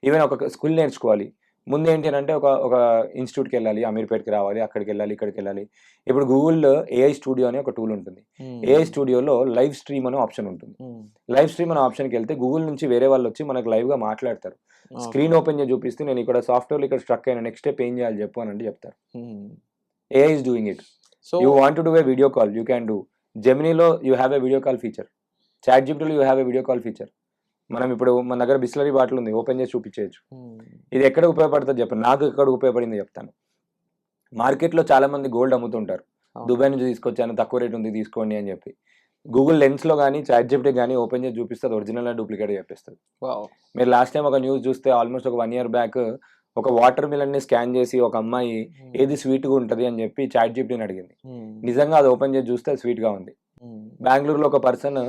ఈవెన్ ఒక స్కిల్ నేర్చుకోవాలి, ముందు ఏంటి అంటే ఒక ఇన్స్టిట్యూట్కి వెళ్ళాలి, అమీర్పేట్కి రావాలి, అక్కడికి వెళ్ళాలి, ఇక్కడికి వెళ్ళాలి. ఇప్పుడు గూగుల్లో ఏఐ స్టూడియో అనే ఒక టూల్ ఉంటుంది. ఏఐ స్టూడియోలో లైవ్ స్ట్రీమ్ అనే ఆప్షన్ ఉంటుంది. లైవ్ స్ట్రీమ్ అనే ఆప్షన్కి వెళ్తే గూగుల్ నుంచి వేరే వాళ్ళు వచ్చి మనకు లైవ్గా మాట్లాడతారు. స్క్రీన్ ఓపెన్ చేసి చూపిస్తే నేను ఇక్కడ సాఫ్ట్వేర్ ఇక్కడ స్ట్రక్ అయినా, నెక్స్ట్ స్టెప్ ఏం చేయాలి చెప్పు అని అంటే చెప్తారు. AI is doing it. So you want to do a video call, you can do. జెమినీలో you have a video call feature. Chat జీపీటీలో you have a video call feature. మనం ఇప్పుడు మన దగ్గర బిస్లరీ బాటిల్ ఉంది, ఓపెన్ చేసి చూపించేయచ్చు. ఇది ఎక్కడ ఉపయోగపడుతుంది చెప్పండి, నాకు ఎక్కడ ఉపయోగపడింది చెప్తాను. మార్కెట్లో చాలా మంది గోల్డ్ అమ్ముతుంటారు, దుబాయ్ నుంచి తీసుకొచ్చాను, తక్కువ రేట్ ఉంది తీసుకోండి అని చెప్పి. గూగుల్ లెన్స్లో కానీ చాట్ జీపీటీ కానీ ఓపెన్ చేసి చూపిస్తుంది, ఒరిజినల్ డూప్లికేట్ చెప్పిస్తుంది. మీరు లాస్ట్ టైం ఒక న్యూస్ చూస్తే, ఆల్మోస్ట్ ఒక 1 year బ్యాక్ ఒక వాటర్ మిలన్ని స్కాన్ చేసి ఒక అమ్మాయి ఏది స్వీట్గా ఉంటుంది అని చెప్పి చాట్ జీపీటీని అడిగింది. నిజంగా అది ఓపెన్ చేసి చూస్తే స్వీట్గా ఉంది. బెంగళూరులో ఒక పర్సన్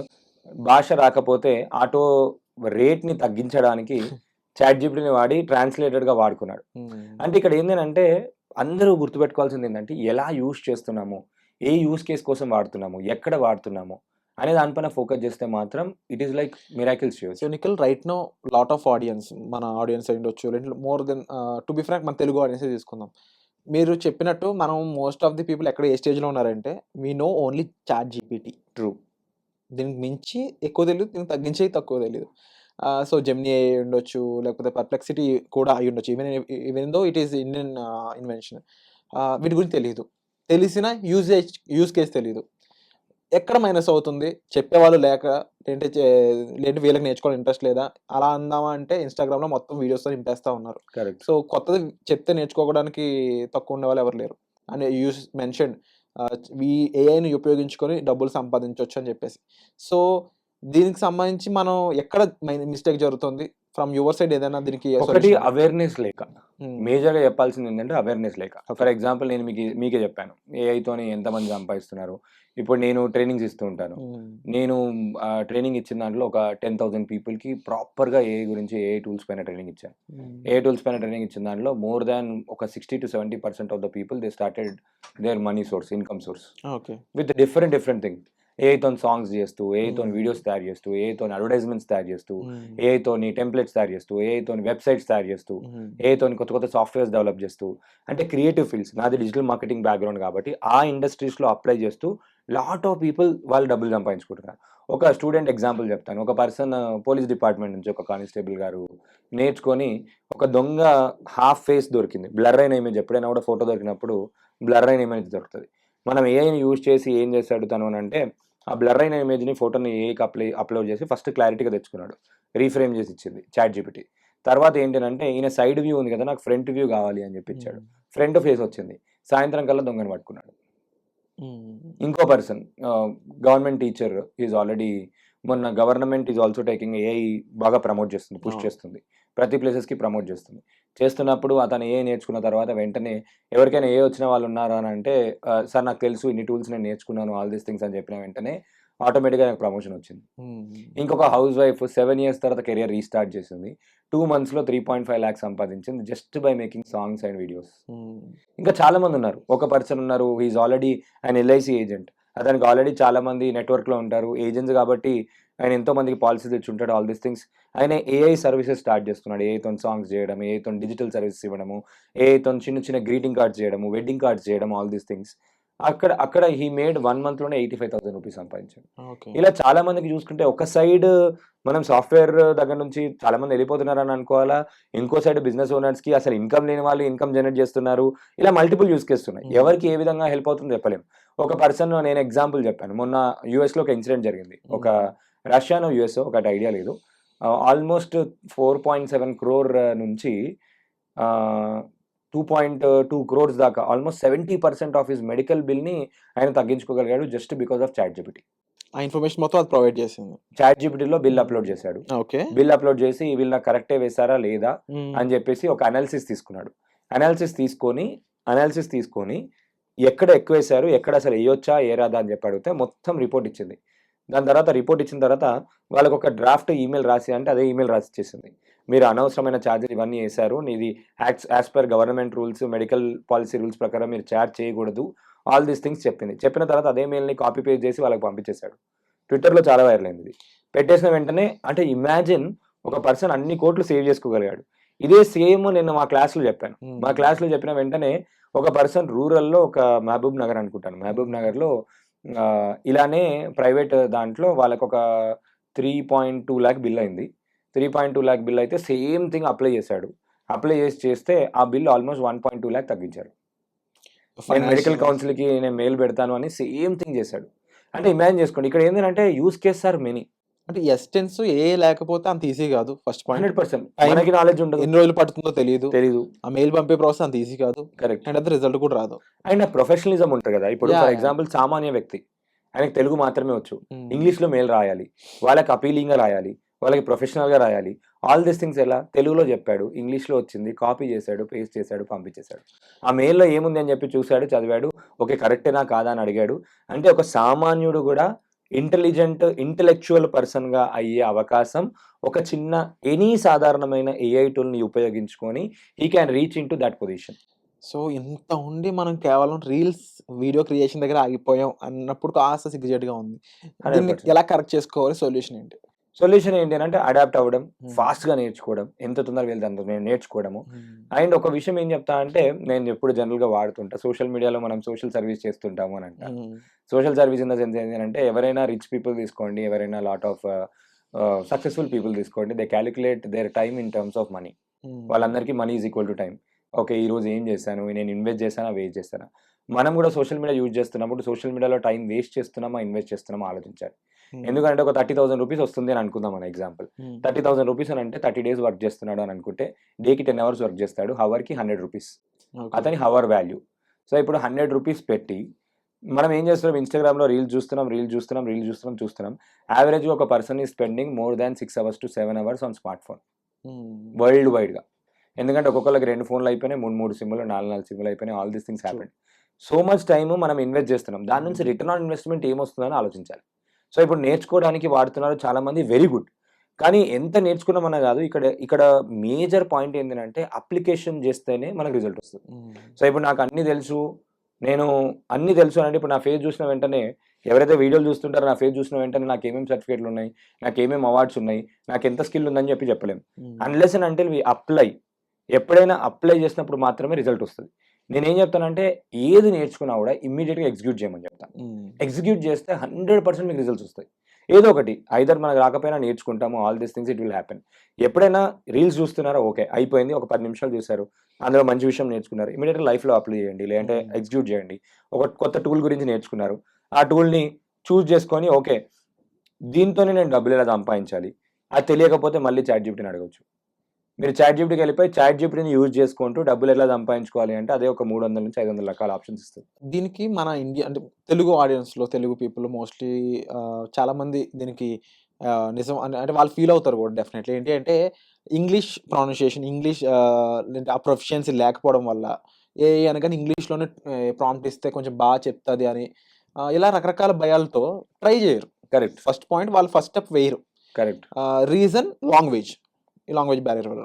భాష రాకపోతే ఆటో రేట్ని తగ్గించడానికి చాట్ జీపీటీని వాడి ట్రాన్స్లేటెడ్గా వాడుకున్నాడు. అంటే ఇక్కడ ఏంటంటే అందరూ గుర్తుపెట్టుకోవాల్సింది ఏంటంటే ఎలా యూజ్ చేస్తున్నాము, ఏ యూజ్ కేస్ కోసం వాడుతున్నాము, ఎక్కడ వాడుతున్నాము అనే దానిపైన ఫోకస్ చేస్తే మాత్రం ఇట్ ఈస్ లైక్ మిరాకిల్స్ చేయొచ్చు. So Nikhil, right now lot of audience, మన ఆడియన్స్ అయి ఉండొచ్చు, more then to be frank మన తెలుగు ఆడియన్స్ తీసుకుందాం. మీరు చెప్పినట్టు మనం మోస్ట్ ఆఫ్ ది పీపుల్ ఎక్కడ ఏ స్టేజ్లో ఉన్నారంటే we know only chat GPT. True. దీనికి మించి ఎక్కువ తెలియదు, దీనికి తగ్గించి తక్కువ తెలియదు. సో జెమినీ అయి ఉండొచ్చు, లేకపోతే పర్ప్లెక్సిటీ కూడా అయి ఉండొచ్చు. Even though it is Indian invention. వీటి గురించి తెలియదు, తెలిసిన యూజ్ కేస్ తెలియదు. ఎక్కడ మైనస్ అవుతుంది, చెప్పేవాళ్ళు లేక, లేదంటే వీళ్ళకి నేర్చుకోవాలి ఇంట్రెస్ట్ లేదా, అలా అందామా అంటే ఇన్స్టాగ్రామ్లో మొత్తం వీడియోస్తో నింపేస్తూ ఉన్నారు. కరెక్ట్. సో కొత్తది చెప్తే నేర్చుకోవడానికి తక్కువ ఉండే వాళ్ళు ఎవరు లేరు. అండ్ యూస్ మెన్షన్ ఈ ఏఐని ఉపయోగించుకొని డబ్బులు సంపాదించవచ్చు అని చెప్పేసి. సో దీనికి సంబంధించి మనం ఎక్కడ మిస్టేక్ జరుగుతుంది ఫ్రమ్ యువర్ సైడ్? ఏదైనా దీనికి ఒకటి అవేర్నెస్ లేక, మేజర్గా చెప్పాల్సింది ఏంటంటే అవేర్నెస్ లేక. ఫర్ ఎగ్జాంపుల్ నేను మీకే చెప్పాను ఏఐతోని ఎంతమంది సంపాదిస్తున్నారు. ఇప్పుడు నేను ట్రైనింగ్స్ ఇస్తూ ఉంటాను. నేను ట్రైనింగ్ ఇచ్చిన దాంట్లో ఒక 10,000 పీపుల్కి ప్రాపర్గా ఏఐ గురించి ఏఐ టూల్స్ పైన ట్రైనింగ్ ఇచ్చాను. ఏఐ టూల్స్ పైన ట్రైనింగ్ ఇచ్చిన దాంట్లో మోర్ దాన్ ఒక 60 to 70% of the people they started their money source, income source with different thing. ఏఐతో సాంగ్స్ చేస్తూ, ఏఐతో వీడియోస్ తయారు చేస్తూ, ఏఐతో అడ్వర్టైజ్మెంట్స్ తయారు చేస్తూ, ఏఐతో టెంప్లెట్స్ తయారు చేస్తూ, ఏఐతో వెబ్సైట్స్ తయారు చేస్తూ, ఏఐతో కొత్త సాఫ్ట్వేర్స్ డెవలప్ చేస్తూ, అంటే క్రియేటివ్ ఫీల్డ్స్. నాది డిజిటల్ మార్కెటింగ్ బ్యాక్గ్రౌండ్ కాబట్టి ఆ ఇండస్ట్రీస్లో అప్లై చేస్తూ లాట్ ఆఫ్ పీపుల్ వాళ్ళు డబ్బులు సంపాదించుకుంటున్నారు. ఒక స్టూడెంట్ ఎగ్జాంపుల్ చెప్తాను. ఒక పర్సన్ పోలీస్ డిపార్ట్మెంట్ నుంచి ఒక కానిస్టేబుల్ గారు నేర్చుకొని ఒక దొంగ హాఫ్ ఫేస్ దొరికింది, బ్లర్ అయిన ఇమేజ్. ఎప్పుడైనా కూడా ఫోటో దొరికినప్పుడు బ్లర్ అయిన ఇమేజ్ దొరుకుతుంది. మనం ఏఐని యూజ్ చేసి ఏం చేస్తాడు తను అని అంటే, ఆ బ్లర్ అయిన ఇమేజ్ని ఫోటోని ఏఐకి అప్లోడ్ చేసి ఫస్ట్ క్లారిటీగా తెచ్చుకున్నాడు, రీఫ్రేమ్ చేసి ఇచ్చింది చాట్ జీపీటీ. తర్వాత ఏంటంటే ఈయన సైడ్ వ్యూ ఉంది కదా, నాకు ఫ్రంట్ వ్యూ కావాలి అని చెప్పి ఇచ్చాడు. ఫ్రంట్ ఫేస్ వచ్చింది. సాయంత్రం కల్లా దొంగని పట్టుకున్నాడు. ఇంకో person government teacher is already, మొన్న government is also taking AI బాగా ప్రమోట్ చేస్తుంది, పుష్ చేస్తుంది, ప్రతి ప్లేసెస్కి ప్రమోట్ చేస్తున్నప్పుడు అతను ఏఐ నేర్చుకున్న తర్వాత వెంటనే ఎవరికైనా ఏ వచ్చిన వాళ్ళు ఉన్నారా అని అంటే, సార్ నాకు తెలుసు ఇన్ని టూల్స్ నేను నేర్చుకున్నాను, ఆల్ దీస్ థింగ్స్ అని చెప్పిన వెంటనే ఆటోమేటిక్గా నాకు ప్రమోషన్ వచ్చింది. ఇంకొక హౌస్ వైఫ్ 7 years తర్వాత కెరియర్ రీస్టార్ట్ చేసింది. 2 monthsలో 3.5 lakhs సంపాదించింది just by making songs and videos. ఇంకా చాలా మంది ఉన్నారు. ఒక పర్సన్ ఉన్నారు, he's already an LIC agent. అతనికి ఆల్రెడీ చాలా మంది నెట్వర్క్లో ఉంటారు, ఏజెంట్స్ కాబట్టి ఆయన ఎంతో మందికి పాలసీస్ ఇచ్చి ఉంటాడు, ఆల్ దీస్ థింగ్స్. ఆయన ఏఐ సర్వీసెస్ స్టార్ట్ చేస్తున్నాడు. ఏఐతో సాంగ్స్ చేయడం, ఏఐతో డిజిటల్ సర్వీసెస్ ఇవ్వడము, ఏఐతో చిన్న గ్రీటింగ్ కార్డ్స్ చేయడము, వెడ్డింగ్ కార్డ్స్ చేయడం, ఆల్ దీస్ థింగ్స్. అక్కడ హీ మేడ్ 1 month లోనే 85,000 రూపీస్ సంపాదించాడు. ఓకే. ఇలా చాలా మందికి చూసుకుంటే ఒక సైడ్ మనం సాఫ్ట్‌వేర్ దగ్గర నుంచి చాలా మంది వెళ్ళిపోతున్నారని అనుకోవాలా. ఇంకో సైడ్ బిజినెస్ ఓనర్స్‌కి అసలు ఇన్‌కమ్ లేని వాళ్ళు ఇన్‌కమ్ జనరేట్ చేస్తున్నారు. ఇలా మల్టిపుల్ యూజ్ కేసెస్ ఉన్నాయి. ఎవరికి ఏ విధంగా హెల్ప్ అవుతుందో చెప్పలేం. ఒక పర్సన్ నేను ఎగ్జాంపుల్ చెప్పాను. మొన్న యూఎస్‌లో ఒక ఇన్సిడెంట్ జరిగింది. ఒక రష్యానో, యూఎస్‌ఓ ఒకటి ఐడియా లేదు. ఆల్మోస్ట్ 4.7 crore నుంచి 2.2 crores దాకా ఆల్మోస్ట్ 70% ఆఫ్ హిస్ మెడికల్ బిల్‌ని ఆయన తగ్గించుకోగలిగాడు జస్ట్ బికాస్ ఆఫ్ చాట్‌జిపిటీ. ఆ ఇన్ఫర్మేషన్ మొత్తం అది ప్రొవైడ్ చేసింది. చాట్‌జిపిటీలో బిల్ అప్‌లోడ్ చేశాడు. ఓకే. బిల్ అప్‌లోడ్ చేసి వీళ్ళు నాకు కరెక్టే వేశారా లేదా అని చెప్పేసి ఒక అనాలిసిస్ తీసుకున్నాడు. అనాలిసిస్ తీసుకొని ఎక్కడ ఎక్కువ వేశారు, ఎక్కడ అసలు వేయొచ్చా ఏరాదా అని చెప్పి అడిగితే మొత్తం రిపోర్ట్ ఇచ్చింది. దాని తర్వాత రిపోర్ట్ ఇచ్చిన తర్వాత వాళ్ళకి ఒక డ్రాఫ్ట్ ఈమెయిల్ రాసి అంటే అదే ఈమెయిల్ రాసి ఇచ్చేసింది. మీరు అనవసరమైన ఛార్జీలు ఇవన్నీ వేశారు. ఇది as per government rules, medical policy rules ప్రకారం మీరు చార్జ్ చేయకూడదు. ఆల్ దీస్ థింగ్స్ చెప్పింది. చెప్పిన తర్వాత అదే మెయిల్‌ని కాపీ పేస్ట్ చేసి వాళ్ళకి పంపించేశాడు. ట్విట్టర్‌లో చాలా వైరల్ అయింది ఇది. పెట్టేసిన వెంటనే అంటే ఇమాజిన్ ఒక పర్సన్ అన్ని కోట్లు సేవ్ చేసుకోగలిగాడు. ఇదే సేమ్ నేను మా క్లాస్‌లో చెప్పాను. మా క్లాస్‌లో చెప్పిన వెంటనే ఒక పర్సన్ రూరల్‌లో ఒక మహబూబ్ నగర్ అనుకుంటాను. మహబూబ్ నగర్‌లో ఇలానే ప్రైవేట్ దాంట్లో వాళ్ళకొక 3.2 lakh బిల్ అయింది. 3.2 lakh బిల్ అయితే సేమ్ థింగ్ అప్లై చేశాడు. అప్లై చేస్తే ఆ బిల్ ఆల్మోస్ట్ 1.2 lakh తగ్గించారు. నేను మెడికల్ కౌన్సిల్‌కి నేను మెయిల్ పెడతాను అని సేమ్ థింగ్ చేశాడు. అంటే ఇమాజిన్ చేసుకోండి. ఇక్కడ ఏందంటే యూజ్ కేసెస్ ఆర్ మెనీ. అంటే ఎస్టెన్స్ ఏ లేకపోతే అంత ఈజీ కాదు. First point. 100% మనకి నాలెడ్జ్ ఉండదు. ఎన్ని రోజులు పడుతుందో తెలీదు. తెలీదు. ఆ మెయిల్ పంపే ప్రాసెస్ అంత ఈజీ కాదు. కరెక్ట్. అండ్ అది రిజల్ట్ కూడా రాదు. అండ్ ప్రొఫెషనలిజం ఉంటది కదా. ఇప్పుడు Yeah, ఫర్ yeah. ఎగ్జాంపుల్ సామాన్య వ్యక్తి ఆయనకి తెలుగు మాత్రమే వచ్చు. ఇంగ్లీష్‌లో మెయిల్ రాయాలి. వాళ్ళకి అపీలింగ్‌గా రాయాలి. వాళ్ళకి ప్రొఫెషనల్‌గా రాయాలి. ఆల్ దీస్ థింగ్స్ ఎలా తెలుగులో చెప్పాడు. ఇంగ్లీష్‌లో వచ్చింది. కాపీ చేశాడు, పేస్ట్ చేశాడు, పంపించేశాడు. ఆ మెయిల్‌లో ఏముంది అని చెప్పి చూసాడు, చదివాడు. ఓకే కరెక్టేనా కాదా అని అడిగాడు. అంటే ఒక సామాన్యుడు కూడా ఇంటెలెక్చువల్ పర్సన్‌గా అయ్యే అవకాశం ఒక చిన్న సాధారణమైన ఏఐ టూల్‌ని ఉపయోగించుకొని he can reach into that position. So ఇంత ఉండి మనం కేవలం రీల్స్, వీడియో క్రియేషన్ దగ్గర ఆగిపోయాం అన్నప్పుడు కాస్త సిగ్గుచేటుగా ఉంది. దీన్ని 100%. ఎలా కరెక్ట్ చేసుకోవాలి? సొల్యూషన్ ఏంటి? సొల్యూషన్ ఏంటి అంటే అడాప్ట్ అవ్వడం, ఫాస్ట్‌గా నేర్చుకోవడం, ఎంత తొందరగా వీలైతే అంత నేర్చుకోవడము. అండ్ ఒక విషయం ఏం చెప్తా అంటే నేను ఎప్పుడు జనరల్‌గా వాడుతుంటా. సోషల్ మీడియాలో మనం సోషల్ సర్వీస్ చేస్తుంటాము అని అంటారు. Social service in the sense ఏంటంటే ఎవరైనా రిచ్ పీపుల్ తీసుకోండి, ఎవరైనా లాట్ ఆఫ్ సక్సెస్‌ఫుల్ పీపుల్ తీసుకోండి. They calculate their time in terms of money. వాళ్ళందరికీ money is equal to time. Okay ఈరోజు ఏం చేశాను, నేను ఇన్వెస్ట్ చేశానా, వేస్ట్ చేశానా. మనం కూడా సోషల్ మీడియా యూజ్ చేస్తున్నప్పుడు సోషల్ మీడియాలో టైం వేస్ట్ చేస్తున్నామా, ఇన్వెస్ట్ చేస్తున్నామా ఆలోచించాలి. ఎందుకంటే ఒక 30,000 రూపీస్ వస్తుంది అని అనుకుందాం మన ఎగ్జాంపుల్. 30,000 రూపీస్ అని అంటే 30 days వర్క్ చేస్తున్నాడు అని అనుకుంటే డేకి 10 hours వర్క్ చేస్తాడు. హవర్కి 100 రూపీస్ అతని హవర్ వాల్యూ. సో ఇప్పుడు 100 రూపీస్ పెట్టి మనం ఏం చేస్తున్నాం, ఇన్స్టాగ్రామ్లో రీల్స్ చూస్తున్నాం. యావరేజ్గా ఒక పర్సన్ ఈ spending more than 6 hours to 7 hours on smart phone world వైడ్గా. ఎందుకంటే ఒక్కొక్కరికి 2 phones అయిపోయినాయి, 3 సిమ్లు, 4 సిమ్లు అయిపోయినాయి. All these things happened. So much time మనం ఇన్వెస్ట్ చేస్తున్నాం. దాని నుంచి రిటర్న్ ఆన్ ఇన్వెస్ట్మెంట్ ఏమొస్తుందని ఆలోచించాలి. సో ఇప్పుడు నేర్చుకోవడానికి వాడుతున్నారు చాలామంది, వెరీ గుడ్. కానీ ఎంత నేర్చుకున్నామన్నా కాదు, ఇక్కడ మేజర్ పాయింట్ ఏంటంటే అప్లికేషన్ చేస్తేనే మనకు రిజల్ట్ వస్తుంది. సో ఇప్పుడు నాకు అన్నీ తెలుసు అని అంటే ఇప్పుడు నా ఫేస్ చూసిన వెంటనే ఎవరైతే వీడియోలు చూస్తుంటారో నా ఫేస్ చూసిన వెంటనే నాకు ఏమేమి సర్టిఫికేట్లు ఉన్నాయి, నాకు ఏమేమి అవార్డ్స్ ఉన్నాయి, నాకు ఎంత స్కిల్ ఉందని చెప్పలేము. Unless and until we apply. ఎప్పుడైనా అప్లై చేసినప్పుడు మాత్రమే రిజల్ట్ వస్తుంది. నేనేం చెప్తానంటే ఏది నేర్చుకున్నా కూడా ఇమ్మీడియట్గా ఎగ్జిక్యూట్ చేయమని చెప్తాను. ఎగ్జిక్యూట్ చేస్తే 100% మీకు రిజల్ట్స్ వస్తాయి. ఏదో ఒకటి ఐదర్ మనకు రాకపోయినా నేర్చుకుంటాము. All these things it will happen. ఎప్పుడైనా రీల్స్ చూస్తున్నారా, ఓకే అయిపోయింది, ఒక 10 నిమిషాలు చూసారు, అందులో మంచి విషయం నేర్చుకున్నారు, ఇమీడియట్గా లైఫ్లో అప్లై చేయండి, లేదంటే ఎగ్జిక్యూట్ చేయండి. ఒక కొత్త టూల్ గురించి నేర్చుకున్నారు, ఆ టూల్ని చూస్ చేసుకొని ఓకే దీంతోనే నేను డబ్బులు ఎలా సంపాదించాలి, అది తెలియకపోతే మళ్ళీ చాట్‌జిపిటీని అడగవచ్చు. మీరు చాట్‌జిపిటీకి వెళ్ళిపోయి చాట్‌జిపిటీని యూజ్ చేసుకుంటూ డబ్బులు ఎలా సంపాదించుకోవాలి అంటే అదే ఒక 300 నుంచి 500 రకాల ఆప్షన్స్ ఇస్తుంది. దీనికి మన ఇండియా అంటే తెలుగు ఆడియన్స్‌లో తెలుగు పీపుల్ మోస్ట్‌లీ చాలామంది దీనికి నిజం అంటే వాళ్ళు ఫీల్ అవుతారు కూడా డెఫినెట్‌లీ. ఏంటి అంటే ఇంగ్లీష్ ప్రొనౌన్సియేషన్, ఇంగ్లీష్ ఆ ప్రొఫిషియన్సీ లేకపోవడం వల్ల ఏఐ అనగానే ఇంగ్లీష్‌లోనే ప్రాంప్ట్ ఇస్తే కొంచెం బాగా చెప్తది అని ఇలా రకరకాల భయాలతో ట్రై చేయరు. కరెక్ట్. ఫస్ట్ పాయింట్ వాళ్ళు ఫస్ట్ స్టెప్ వేయరు. కరెక్ట్. Reason language. ఈ లాంగ్వేజ్ బ్యారియర్ వల్ల.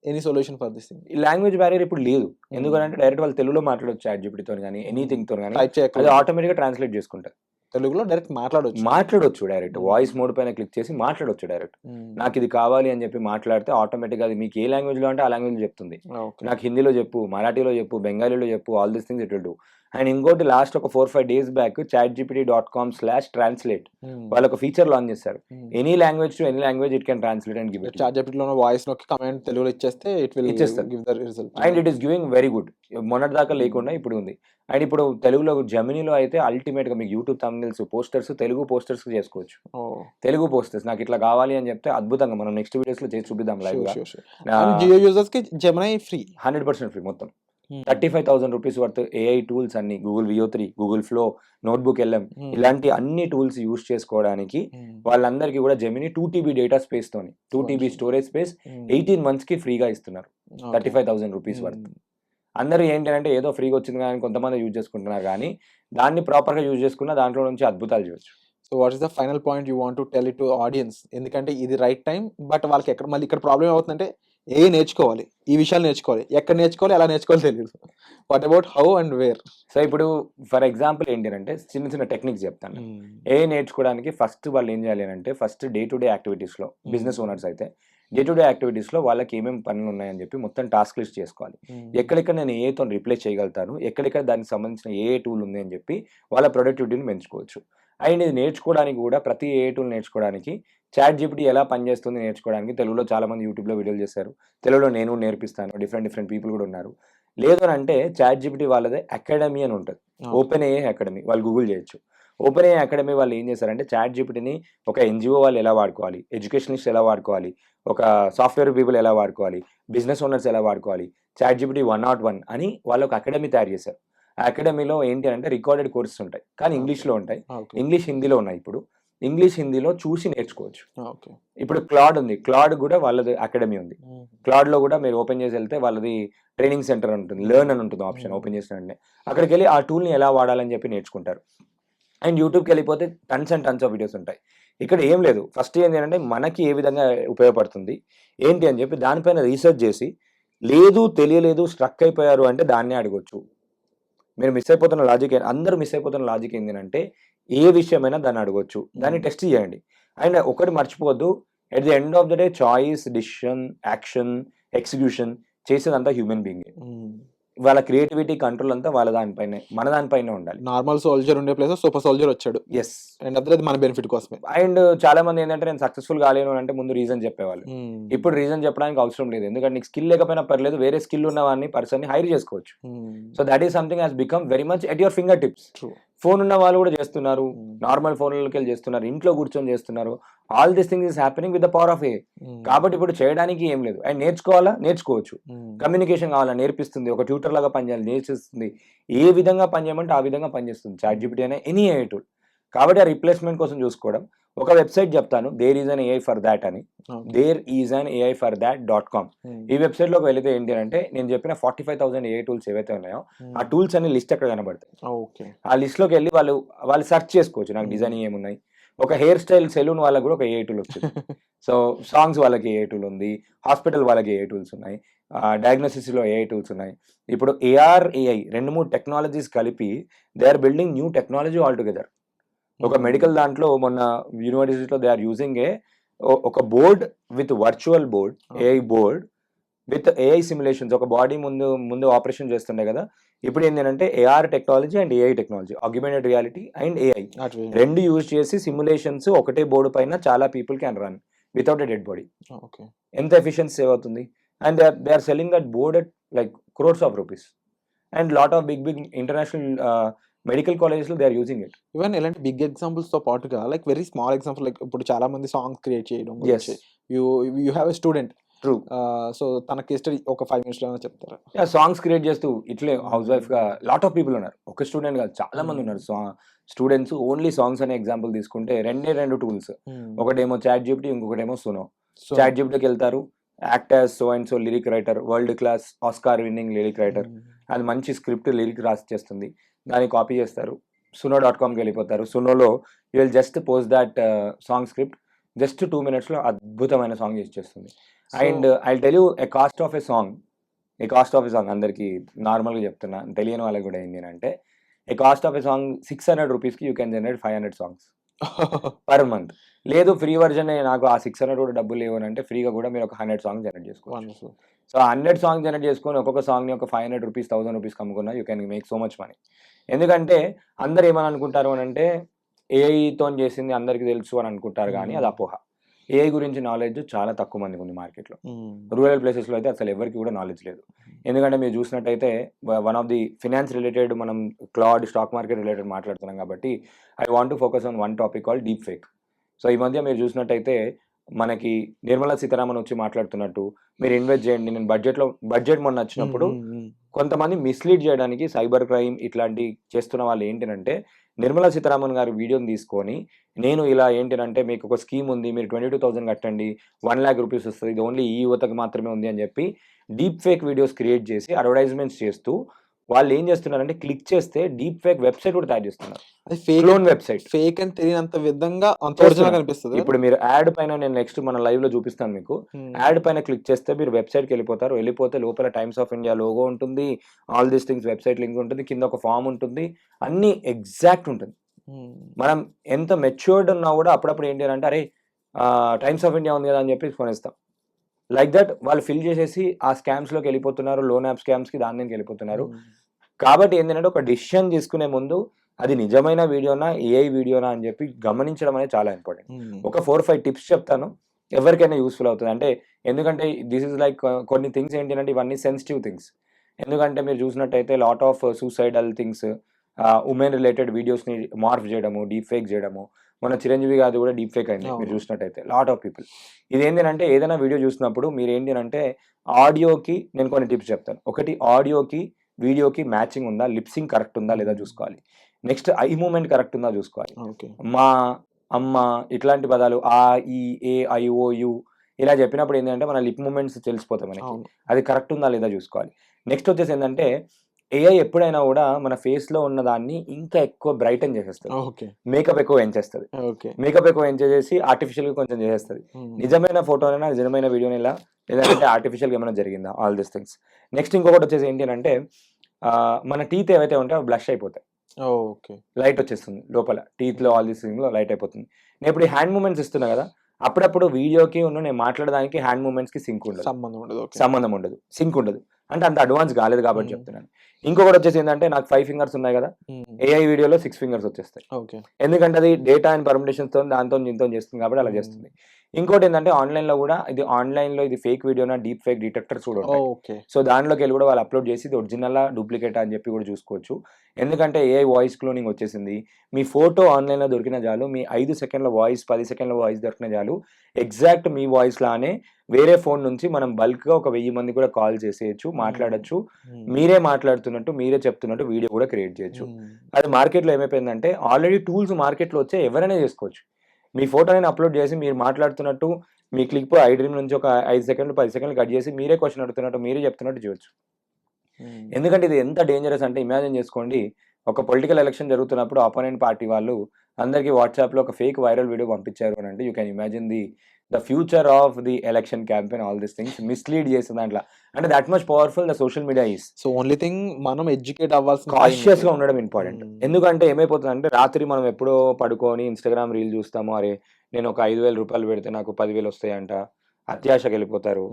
Any solution for this thing? ఈ లాంగ్వేజ్ బ్యారియర్ ఇప్పుడు లేదు. ఎందుకంటే డైరెక్ట్ వాళ్ళు తెలుగులో మాట్లాడొచ్చు చాట్‌జిపిటీతో కానీ ఎనీథింగ్తో కానీ, టైప్ అది చేయకుండా ఆటోమేటిక్గా ట్రాన్స్లేట్ చేసుకుంటారు. తెలుగులో డైరెక్ట్ మాట్లాడొచ్చు డైరెక్ట్. వాయిస్ మోడ్ పైన క్లిక్ చేసి మాట్లాడొచ్చు డైరెక్ట్. నాకు ఇది కావాలి అని చెప్పి మాట్లాడితే ఆటోమేటిక్గా అది మీకు ఏ లాంగ్వేజ్లో అంటే ఆ లాంగ్వేజ్లో చెప్తుంది. ఓకే. నాకు హిందీలో చెప్పు, మరాఠీలో చెప్పు, బెంగాలీలో చెప్పు, all these things it will do. And ఇంకోటి లాస్ట్ ఒక 4-5 days బ్యాక్ chatgpt.com/translate వాళ్ళు ఒక ఫీచర్ లాంచ్ చేశారు. Any language to any language it can translate and give it. Chat జీపీటీలో వాయిస్ నొక్కి కమాండ్ తెలుగులో ఇచ్చేస్తే ఇట్ విల్ ఇచ్చేస్తారు. Give the result. And it is giving very good. మొన్నటి దాకా లేకుండా ఇప్పుడు ఉంది. అండ్ ఇప్పుడు తెలుగులో జెమినీలో అయితే అల్టిమేట్ గా మీకు YouTube thumbnails posters Telugu posters చేసుకోవచ్చు. తెలుగు పోస్టర్స్ నాకు ఇట్లా కావాలి అని చెప్తే అద్భుతంగా మనం నెక్స్ట్ వీడియోస్ లో చేసి చూపిద్దాం లైవ్ గా. జియో యూజర్స్ కి జెమినీ ఫ్రీ, 100% ఫ్రీ మొత్తం. 35,000 రూపీస్ వర్త్ ఏఐ టూల్స్ అన్ని Google VO3, Google flow, notebook LM ఇలాంటి అన్ని టూల్స్ యూస్ చేసుకోవడానికి వాళ్ళందరికీ కూడా జెమినీ 2 TB డేటా స్పేస్ తోని 2 TB స్టోరేజ్ స్పేస్ 18 months కి ఫ్రీగా ఇస్తున్నారు. 35,000 రూపీస్ వర్త్. అందరూ ఏంటంటే ఏదో ఫ్రీగా వచ్చింది కానీ కొంతమంది యూజ్ చేసుకుంటున్నారు, కానీ దాన్ని ప్రాపర్గా యూజ్ చేసుకున్న దాంట్లో నుంచి అద్భుతాలు చేయవచ్చు. So what is the final point you want to tell it to audience? ఎందుకంటే ఇది రైట్ టైం, బట్ వాళ్ళకి ఎక్కడ మళ్ళీ ఇక్కడ ప్రాబ్లం అవుతుందంటే నేర్చుకోవాలి, ఈ విషయాలు నేర్చుకోవాలి, ఎక్కడ నేర్చుకోవాలి, ఎలా నేర్చుకోవాలి తెలియదు. What about how and where? So ఇప్పుడు ఫర్ ఎగ్జాంపుల్ ఏంటంటే చిన్న చిన్న టెక్నిక్స్ చెప్తాను. నేర్చుకోవడానికి ఫస్ట్ వాళ్ళు ఏం చేయాలి అంటే ఫస్ట్ డే టు డే యాక్టివిటీస్లో బిజినెస్ ఓనర్స్ అయితే డే టు డే యాక్టివిటీస్లో వాళ్ళకి ఏమేమి పనులు ఉన్నాయని చెప్పి మొత్తం టాస్క్ లిస్ట్ చేసుకోవాలి. ఎక్కడెక్కడ నేను ఏతో రిప్లేస్ చేయగలుగుతాను, ఎక్కడెక్కడ దానికి సంబంధించిన ఏ టూల్ ఉంది అని చెప్పి వాళ్ళ ప్రొడక్టివిటీని పెంచుకోవచ్చు. అండ్ ఇది నేర్చుకోవడానికి కూడా ప్రతి ఏ టూల్ నేర్చుకోవడానికి ChatGPT ఎలా పనిచేస్తుంది నేర్చుకోవడానికి తెలుగులో చాలామంది యూట్యూబ్లో వీడియోలు చేశారు. తెలుగులో నేను నేర్పిస్తాను, డిఫరెంట్ పీపుల్ కూడా ఉన్నారు. లేదు అని అంటే ChatGPT వాళ్ళదే అకాడమీ అని ఉంటుంది, ఓపెన్ AI అకాడమీ, వాళ్ళు గూగుల్ చేయొచ్చు. ఓపెన్ AI అకాడమీ వాళ్ళు ఏం చేశారంటే ChatGPTని ఒక NGO వాళ్ళు ఎలా వాడుకోవాలి, ఎడ్యుకేషనిస్ట్ ఎలా వాడుకోవాలి, ఒక సాఫ్ట్వేర్ పీపుల్ ఎలా వాడుకోవాలి, బిజినెస్ ఓనర్స్ ఎలా వాడుకోవాలి, ChatGPT 101 అని వాళ్ళు ఒక అకాడమీ తయారు చేశారు. ఆ అకాడమీలో ఏంటి అంటే రికార్డెడ్ కోర్సెస్ ఉంటాయి, కానీ ఇంగ్లీష్లో ఉంటాయి, ఇంగ్లీష్ హిందీలో ఉన్నాయి. ఇప్పుడు ఇంగ్లీష్ హిందీలో చూసి నేర్చుకోవచ్చు. ఇప్పుడు క్లాడ్ ఉంది, క్లాడ్ కూడా వాళ్ళది అకాడమీ ఉంది. క్లాడ్లో కూడా మీరు ఓపెన్ చేసి వెళ్తే వాళ్ళది ట్రైనింగ్ సెంటర్ ఉంటుంది, లెర్న్ అని ఉంటుంది ఆప్షన్. ఓపెన్ చేసిన వెంటనే అక్కడికి వెళ్ళి ఆ టూల్ని ఎలా వాడాలని చెప్పి నేర్చుకుంటారు. అండ్ యూట్యూబ్కి వెళ్ళిపోతే tons and tons of videos ఉంటాయి. ఇక్కడ ఏం లేదు, ఫస్ట్ ఏంటి అంటే మనకి ఏ విధంగా ఉపయోగపడుతుంది ఏంటి అని చెప్పి దానిపైన రీసెర్చ్ చేసి, లేదు తెలియలేదు స్ట్రక్ అయిపోయారు అంటే దాన్నే అడగొచ్చు. మీరు మిస్ అయిపోతున్న లాజిక్, అందరూ మిస్ అయిపోతున్న లాజిక్ ఏంటంటే ఏ విషయమైనా దాన్ని అడగొచ్చు, దాన్ని టెస్ట్ చేయండి. అండ్ ఒకటి మర్చిపోవద్దు, at the end of the day choice, decision, action, execution చేసేదంతా హ్యూమన్ బీయింగ్. వాళ్ళ క్రియేటివిటీ కంట్రోల్ అంతా వాళ్ళ దానిపైనే, మన దానిపైనే ఉండాలి. నార్మల్ సోల్జర్ ఉండే ప్లేస్ సూపర్ సోల్జర్ వచ్చాడు. ఎస్. అండ్ అది మన బెనిఫిట్ కోసమే. అండ్ చాలా మంది ఏంటంటే నేను సక్సెస్ఫుల్ కాలేను అంటే ముందు రీజన్ చెప్పేవాళ్ళు. ఇప్పుడు రీజన్ చెప్పడానికి అవసరం లేదు, ఎందుకంటే నీకు స్కిల్ లేకపోయినా పర్లేదు, వేరే స్కిల్ ఉన్న వాడిని పర్సన్ని హైర్ చేసుకోవచ్చు. So that is something has become very much at your finger tips. Phone ఉన్న వాళ్ళు కూడా చేస్తున్నారు, నార్మల్ ఫోన్లకి వెళ్ళి చేస్తున్నారు, ఇంట్లో కూర్చొని చేస్తున్నారు. All this things is happening with the power of AI. కాబట్టి ఇప్పుడు చేయడానికి ఏం లేదు. అండ్ నేర్చుకోవాలా, నేర్చుకోవచ్చు. కమ్యూనికేషన్ కావాలా, నేర్పిస్తుంది. ఒక ట్యూటర్ లాగా పనిచేయాలి, నేర్పిస్తుంది. ఏ విధంగా పనిచేయమంటే ఆ విధంగా పనిచేస్తుంది ChatGPT అనే ఎనీ AI టూల్. కాబట్టి ఆ రిప్లేస్మెంట్ కోసం చూసుకోవడం. ఒక వెబ్సైట్ చెప్తాను, there is an AI for that అని, there is an AI for దాట్.com. ఈ వెబ్సైట్ లోకి వెళితే ఏంటి అంటే నేను చెప్పిన 45,000 AI టూల్స్ ఏవైతే ఉన్నాయో ఆ టూల్స్ అనే లిస్ట్ అక్కడ కనబడతాయి. ఆ లిస్ట్ లోకి వెళ్ళి వాళ్ళు సెర్చ్ చేసుకోవచ్చు, నాకు డిజైనింగ్ ఏమున్నాయి. ఒక హెయిర్ స్టైల్ సెలూన్ వాళ్ళకి కూడా ఒక AI టూల్ వచ్చింది. సో సాంగ్స్ వాళ్ళకి AI టూల్ ఉంది, హాస్పిటల్ వాళ్ళకి AI టూల్స్ ఉన్నాయి, డయాగ్నోసిస్ లో AI టూల్స్ ఉన్నాయి. ఇప్పుడు AR AI 2-3 టెక్నాలజీస్ కలిపి they are building new technology all together. ఒక మెడికల్ దాంట్లో మొన్న యూనివర్సిటీలో దే ఆర్ యూజింగ్ ఒక board with virtual board, AI board with AI simulations. ఒక బాడీ ముందు ఆపరేషన్ చేస్తుండే కదా, ఇప్పుడు ఏంటంటే AR technology and AI technology, augmented reality and AI రెండు యూజ్ చేసి సిమ్యులేషన్స్ ఒకటే బోర్డు పైన చాలా people can run without a dead body. ఎంత ఎఫిషియన్సీ సేవ్ అవుతుంది. And they are selling that board at like crores of rupees. And lot of big international medical colleges లో they are using it. Even ఇలాంటి big examples తో పాటుగా like very small example, like ఇప్పుడు చాలా మంది songs create చేయడం, you have a student, true. So తనకి history ఒక 5 minutes లో చెప్తారా? సాంగ్స్ క్రియేట్ చేస్తూ ఇట్లే హౌస్ వైఫ్ గా లాట్ ఆఫ్ పీపుల్ ఉన్నారు, ఒక స్టూడెంట్ కాదు, చాలా మంది ఉన్నారు. స్టూడెంట్స్ ఓన్లీ సాంగ్స్ అనే ఎగ్జాంపుల్ తీసుకుంటే 2 టూల్స్, ఒకటేమో ChatGPT, ఇంకొకటేమో సునో. ChatGPTకి వెళ్తారు, act as so and so lyric writer, world class Oscar winning lyric writer, అది మంచి స్క్రిప్ట్ లిరిక్ రాసి చేస్తుంది, దాన్ని కాపీ చేస్తారు. suno.comకి వెళ్ళిపోతారు. సునోలో you will just post that song script, just 2 minutes లో అద్భుతమైన సాంగ్ చేస్తుంది. And I tell you a cost of a song అందరికి నార్మల్గా చెప్తున్నా, తెలియని వాళ్ళకి కూడా ఏంటి అంటే a cost of a song 600 రూపీస్కి you can generate 500 songs. Per month. లేదు ఫ్రీ వర్షన్ నాకు ఆ 600 కూడా డబ్బులు లేవు అంటే ఫ్రీగా కూడా మీరు ఒక 100 సాంగ్స్ జనరేట్ చేసుకోవచ్చు. సో, 100 సాంగ్స్ జనరేట్ చేసుకొని ఒక్కొక్క సాంగ్‌ని ఒక 500 రూపీస్, 1000 రూపీస్‌కి అమ్ముకున్నా you can make so much money. ఎందుకంటే అందరూ ఏమని అనుకుంటారు అనంటే ఏఐతోని చేసింది అందరికి తెలుసు అని అనుకుంటారు గానీ అది అపోహ. ఏఐ గురించి నాలెడ్జ్ చాలా తక్కువ మందికి ఉంది మార్కెట్‌లో. రూరల్ ప్లేసెస్‌లో అయితే అసలు ఎవరికీ కూడా నాలెడ్జ్ లేదు. ఎందుకంటే మీరు చూసినట్టయితే one of the finance related మనం క్లాడ్ స్టాక్ మార్కెట్ రిలేటెడ్ మాట్లాడుతున్నాం కాబట్టి I want to focus on one topic called deep fake. So, ఈ మధ్య మీరు చూసినట్టయితే మనకి నిర్మలా సీతారామన్ వచ్చి మాట్లాడుతున్నట్టు మీరు ఇన్వెస్ట్ చేయండి. నేను బడ్జెట్ మొన్న వచ్చినప్పుడు కొంతమంది మిస్‌లీడ్ చేయడానికి సైబర్ క్రైమ్ ఇట్లాంటి చేస్తున్న వాళ్ళు ఏంటినంటే, నిర్మలా సీతారామన్ గారి వీడియోని తీసుకొని, నేను ఇలా ఏంటినంటే మీకు ఒక స్కీమ్ ఉంది. మీరు 22,000 కట్టండి. 1,00,000 రూపీస్ వస్తది. ఇది ఓన్లీ ఈ యువతకు మాత్రమే ఉంది అని చెప్పి డీప్ ఫేక్ వీడియోస్ క్రియేట్ చేసి అడ్వర్టైజ్‌మెంట్స్ చేస్తూ వాళ్ళు ఏం చేస్తున్నారంటే క్లిక్ చేస్తే డీప్ ఫేక్ వెబ్‌సైట్ కూడా తయారు చేస్తున్నారు. అది ఫేక్ క్లోన్ వెబ్‌సైట్. ఫేక్ అని తెలియనంత విధంగా అంత ఒరిజినల్ కనిపిస్తది. ఇప్పుడు మీరు యాడ్ పైన నేను నెక్స్ట్ మన లైవ్‌లో చూపిస్తాను మీకు. యాడ్ పైన క్లిక్ చేస్తే మీరు వెబ్‌సైట్‌కి వెళ్ళిపోతారు. వెళ్ళిపోతే లోపల టైమ్స్ ఆఫ్ ఇండియా లోగో ఉంటుంది. All these things website link ఉంటుంది. కింద ఒక ఫార్మ్ ఉంటుంది. అన్నీ ఎగ్జాక్ట్ ఉంటుంది. మనం ఎంత మెచ్యూర్డ్ ఉన్నా కూడా అప్పుడప్పుడు ఏంటి అంటే అరే టైమ్స్ ఆఫ్ ఇండియా ఉంది కదా అని చెప్పి కొనేస్తాం. లైక్ దట్ వాళ్ళు ఫిల్ చేసేసి ఆ స్కామ్స్‌లోకి వెళ్ళిపోతున్నారు. లోన్ యాప్ స్కామ్స్‌కి దాని దీనికి వెళ్ళిపోతున్నారు. కాబట్టి ఏంటంటే ఒక డెసిషన్ తీసుకునే ముందు అది నిజమైన వీడియోనా, ఏఐ వీడియోనా అని చెప్పి గమనించడం అనేది చాలా ఇంపార్టెంట్. ఒక 4, 5 టిప్స్ చెప్తాను. ఎవరికైనా యూస్‌ఫుల్ అవుతది. అంటే ఎందుకంటే దిస్ ఈస్ లైక్ కొన్ని థింగ్స్ ఏంటంటే ఇవన్నీ సెన్సిటివ్ థింగ్స్. ఎందుకంటే మీరు చూసినట్టయితే lot of suicidal things, women related వీడియోస్‌ని మార్ఫ్ చేయడము, డీప్ ఫేక్ చేయడము. మన చిరంజీవి గారిది కూడా డీప్ ఫేక్ అయింది. మీరు చూసినట్టయితే లాట్ ఆఫ్ పీపుల్. ఇదేంటంటే ఏదైనా వీడియో చూసినప్పుడు మీరు ఏంటంటే ఆడియోకి నేను కొన్ని టిప్స్ చెప్తాను. ఒకటి ఆడియోకి, వీడియోకి మ్యాచింగ్ ఉందా? లిప్ సింక్ కరెక్ట్ ఉందా లేదా చూసుకోవాలి. నెక్స్ట్ ఐ మూవ్‌మెంట్ కరెక్ట్ ఉందా చూసుకోవాలి. మా, అమ్మ ఇట్లాంటి పదాలు ఆ, ఈ, ఏ, ఐ, ఓ, యు ఇలా చెప్పినప్పుడు ఏంటంటే మన లిప్ మూవ్‌మెంట్స్ తెలిసిపోతాయి మనకి. అది కరెక్ట్ ఉందా లేదా చూసుకోవాలి. నెక్స్ట్ వచ్చేసి ఏంటంటే ఏఐ ఎప్పుడైనా కూడా మన ఫేస్‌లో ఉన్న దాన్ని ఇంకా ఎక్కువ బ్రైటన్ చేసేస్తది. మేకప్ ఎక్కువ ఎంచేస్తది. మేకప్ ఎక్కువ ఎంచేసేసి ఆర్టిఫిషియల్‌గా కొంచెం చేసేస్తది. నిజమైన ఫోటోనైనా, నిజమైన వీడియోనైనా లేదంటే ఆర్టిఫిషియల్‌గా ఏమైనా జరిగిందా? All these things. నెక్స్ట్ ఇంకొకటి వచ్చేసి ఏంటి అంటే మన టీత్ ఏవైతే ఉంటాయో అవి బ్లష్ అయిపోతాయి. లైట్ వచ్చేస్తుంది లోపల. టీత్‌లో ఆల్ దీస్ థింగ్స్‌లో లైట్ అయిపోతుంది. నేను ఇప్పుడు ఈ హ్యాండ్ మూవ్‌మెంట్స్ ఇస్తున్నా కదా! అప్పుడప్పుడు వీడియోకి నేను మాట్లాడడానికి హ్యాండ్ మూవ్‌మెంట్స్‌కి సంబంధం ఉండదు. సింక్ ఉండదు. అంటే అంత అడ్వాన్స్ కాలేదు కాబట్టి చెప్తున్నాను. ఇంకొకటి వచ్చేసి ఏంటంటే నాకు 5 ఫింగర్స్ ఉన్నాయి కదా! ఏఐ వీడియోలో 6 ఫింగర్స్ వచ్చేస్తాయి. ఎందుకంటే అది డేటా అండ్ పర్మిషన్స్‌తో దాంతో దీంతో చేస్తుంది కాబట్టి అలా చేస్తుంది. ఇంకోటి ఏంటంటే ఆన్‌లైన్‌లో ఇది ఫేక్ వీడియోనా, డీప్ ఫేక్ డిటెక్టర్స్ కూడా ఉంటాయి. సో, దాంట్లోకెళ్ళి కూడా వాళ్ళు అప్‌లోడ్ చేసి ఇది ఒరిజినలా, డూప్లికేటా అని చెప్పి కూడా చూసుకోవచ్చు. ఎందుకంటే ఏఐ వాయిస్ క్లోనింగ్ వచ్చేసింది. మీ ఫోటో ఆన్‌లైన్‌లో దొరికినా చాలు, మీ 5 సెకండ్ల వాయిస్, 10 సెకండ్ల వాయిస్ దొరికినా చాలు, ఎగ్జాక్ట్ మీ వాయిస్ లానే వేరే ఫోన్ నుంచి మనం బల్క్‌గా ఒక 1000 మందికి కూడా కాల్ చేసేయొచ్చు, మాట్లాడొచ్చు. మీరే మాట్లాడుతున్నట్టు, మీరే చెప్తున్నట్టు వీడియో కూడా క్రియేట్ చేయొచ్చు. అది మార్కెట్‌లో ఏమైపోయిందంటే ఆల్రెడీ టూల్స్ మార్కెట్‌లో వచ్చాయి. ఎవరైనా చేసుకోవచ్చు. మీ ఫోటోని అప్‌లోడ్ చేసి మీరు మాట్లాడుతున్నట్టు మీ క్లిప్ ఐ డ్రీమ్ నుంచి ఒక 5 సెకండ్లు, 10 సెకండ్లు కట్ చేసి మీరే క్వెషన్ అడుగుతున్నట్టు, మీరే చెప్తున్నట్టు చేయొచ్చు. ఎందుకంటే ఇది ఎంత డేంజరస్ అంటే ఇమాజిన్ చేసుకోండి. ఒక పొలిటికల్ ఎలక్షన్ జరుగుతున్నప్పుడు అపోనెంట్ పార్టీ వాళ్ళు అందరికీ వాట్సాప్‌లో ఒక ఫేక్ వైరల్ వీడియో పంపించారు అని అంటే you can imagine the future of the election campaign all these things mislead చేసిన దాంట్లో. అంటే that much powerful the social media is. So only thing మనం ఎడ్యుకేట్ అవ్వాల్సిన కాషియస్‌గా ఉండడం ఇంపార్టెంట్. ఎందుకంటే ఏమైపోతుందంటే రాత్రి మనం ఎప్పుడో పడుకొని ఇన్‌స్టాగ్రామ్ రీల్ చూస్తాము. అరే! నేను ఒక 5,000 రూపాయలు పెడితే నాకు 10,000 వస్తాయంట. అత్యాశకెళ్ళిపోతారు.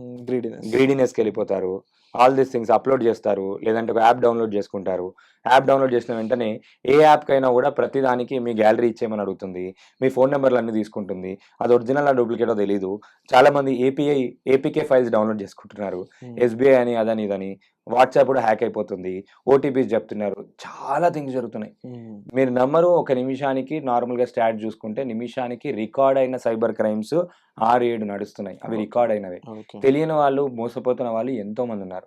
గ్రీడీనెస్‌కెళ్ళిపోతారు. ఆల్ దీస్ థింగ్స్ అప్‌లోడ్ చేస్తారు. లేదంటే ఒక యాప్ డౌన్‌లోడ్ చేసుకుంటారు. యాప్ డౌన్‌లోడ్ చేసిన వెంటనే ఏ యాప్‌కైనా కూడా ప్రతిదానికి మీ గ్యాలరీ ఇచ్చేయమని అడుగుతుంది. మీ ఫోన్ నంబర్‌లన్నీ తీసుకుంటుంది. అది ఒరిజినలా, డూప్లికేటో తెలీదు. చాలామంది ఏపీకే ఫైల్స్ డౌన్‌లోడ్ చేసుకుంటున్నారు. ఎస్‌బీఐ అని అదని ఇదని. వాట్సాప్ కూడా హ్యాక్ అయిపోతుంది. ఓటీపీస్ చెప్తున్నారు. చాలా థింగ్స్ జరుగుతున్నాయి. మీరు నమ్మరు. ఒక నిమిషానికి నార్మల్‌గా స్టాట్ చూసుకుంటే నిమిషానికి రికార్డ్ అయిన సైబర్ క్రైమ్స్ 6, 7 నడుస్తున్నాయి. అవి రికార్డ్ అయినవే. తెలియని వాళ్ళు, మోసపోతున్న వాళ్ళు ఎంతో మంది ఉన్నారు.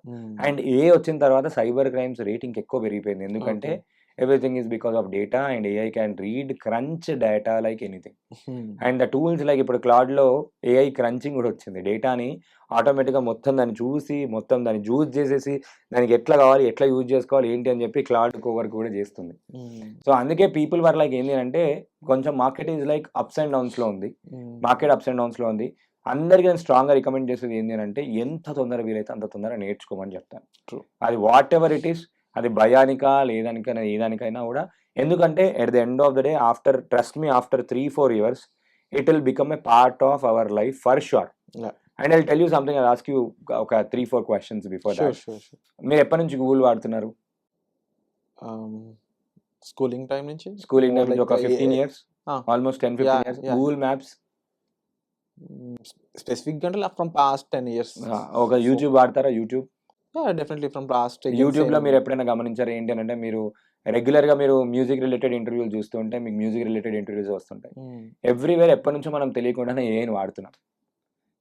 అండ్ ఏఐ వచ్చిన తర్వాత సైబర్ క్రైమ్స్ రేట్ ఇంకెక్కువ పెరిగిపోయింది. ఎందుకంటే everything is because of data and AI can read, crunch data like anything. And the tools like ఇప్పుడు క్లాడ్‌లో ఏఐ క్రంచింగ్ కూడా వచ్చింది. డేటాని ఆటోమేటిక్‌గా మొత్తం దాన్ని చూసి, మొత్తం దాన్ని జ్యూస్ చేసేసి, దానికి ఎట్లా కావాలి, ఎట్లా యూజ్ చేసుకోవాలి, ఏంటి అని చెప్పి క్లాడ్ వర్క్ కూడా చేస్తుంది. సో, అందుకే పీపుల్ వర్ లైక్ ఏంటి అంటే కొంచెం market is like ups and డౌన్స్‌లో ఉంది. మార్కెట్ అప్స్ అండ్ డౌన్స్‌లో ఉంది. అందరికీ నేను స్ట్రాంగ్‌గా రికమెండ్ చేసేది ఏంటి అంటే ఎంత తొందరగా వీలైతే అంత తొందరగా నేర్చుకోమని చెప్తాను. అది వాట్ ఎవర్ ఇట్ ఈస్. అది భయానికా లేదానికైనా ఏదానికైనా కూడా. ఎందుకంటే at the end of the day after trust me after 3-4 years it will become a part of our life for sure. And I tell you something, I ask you ఒక 3-4 questions before that. మీరు ఎప్పటి నుంచి Google వాడుతున్నారు? Schooling time నుంచి ఒక 15 years, almost 10-15 years. Google maps specific గా అంటే from past 10 years. ఒక యూట్యూబ్ వాడతారా? YouTube definitely from past. YouTube లో మీరు ఎప్పుడైనా గమనించారు ఏంటి అంటే, మీరు రెగ్యులర్ గా మీరు మ్యూజిక్ రిలేటెడ్ ఇంటర్వ్యూలు చూస్తుంటే మీకు మ్యూజిక్ రిలేటెడ్ ఇంటర్వ్యూస్ వస్తుంటాయి. ఎవ్రీవేర్ ఎప్పటి నుంచో మనం తెలియకుండానే ఏఐని వాడుతున్నాం.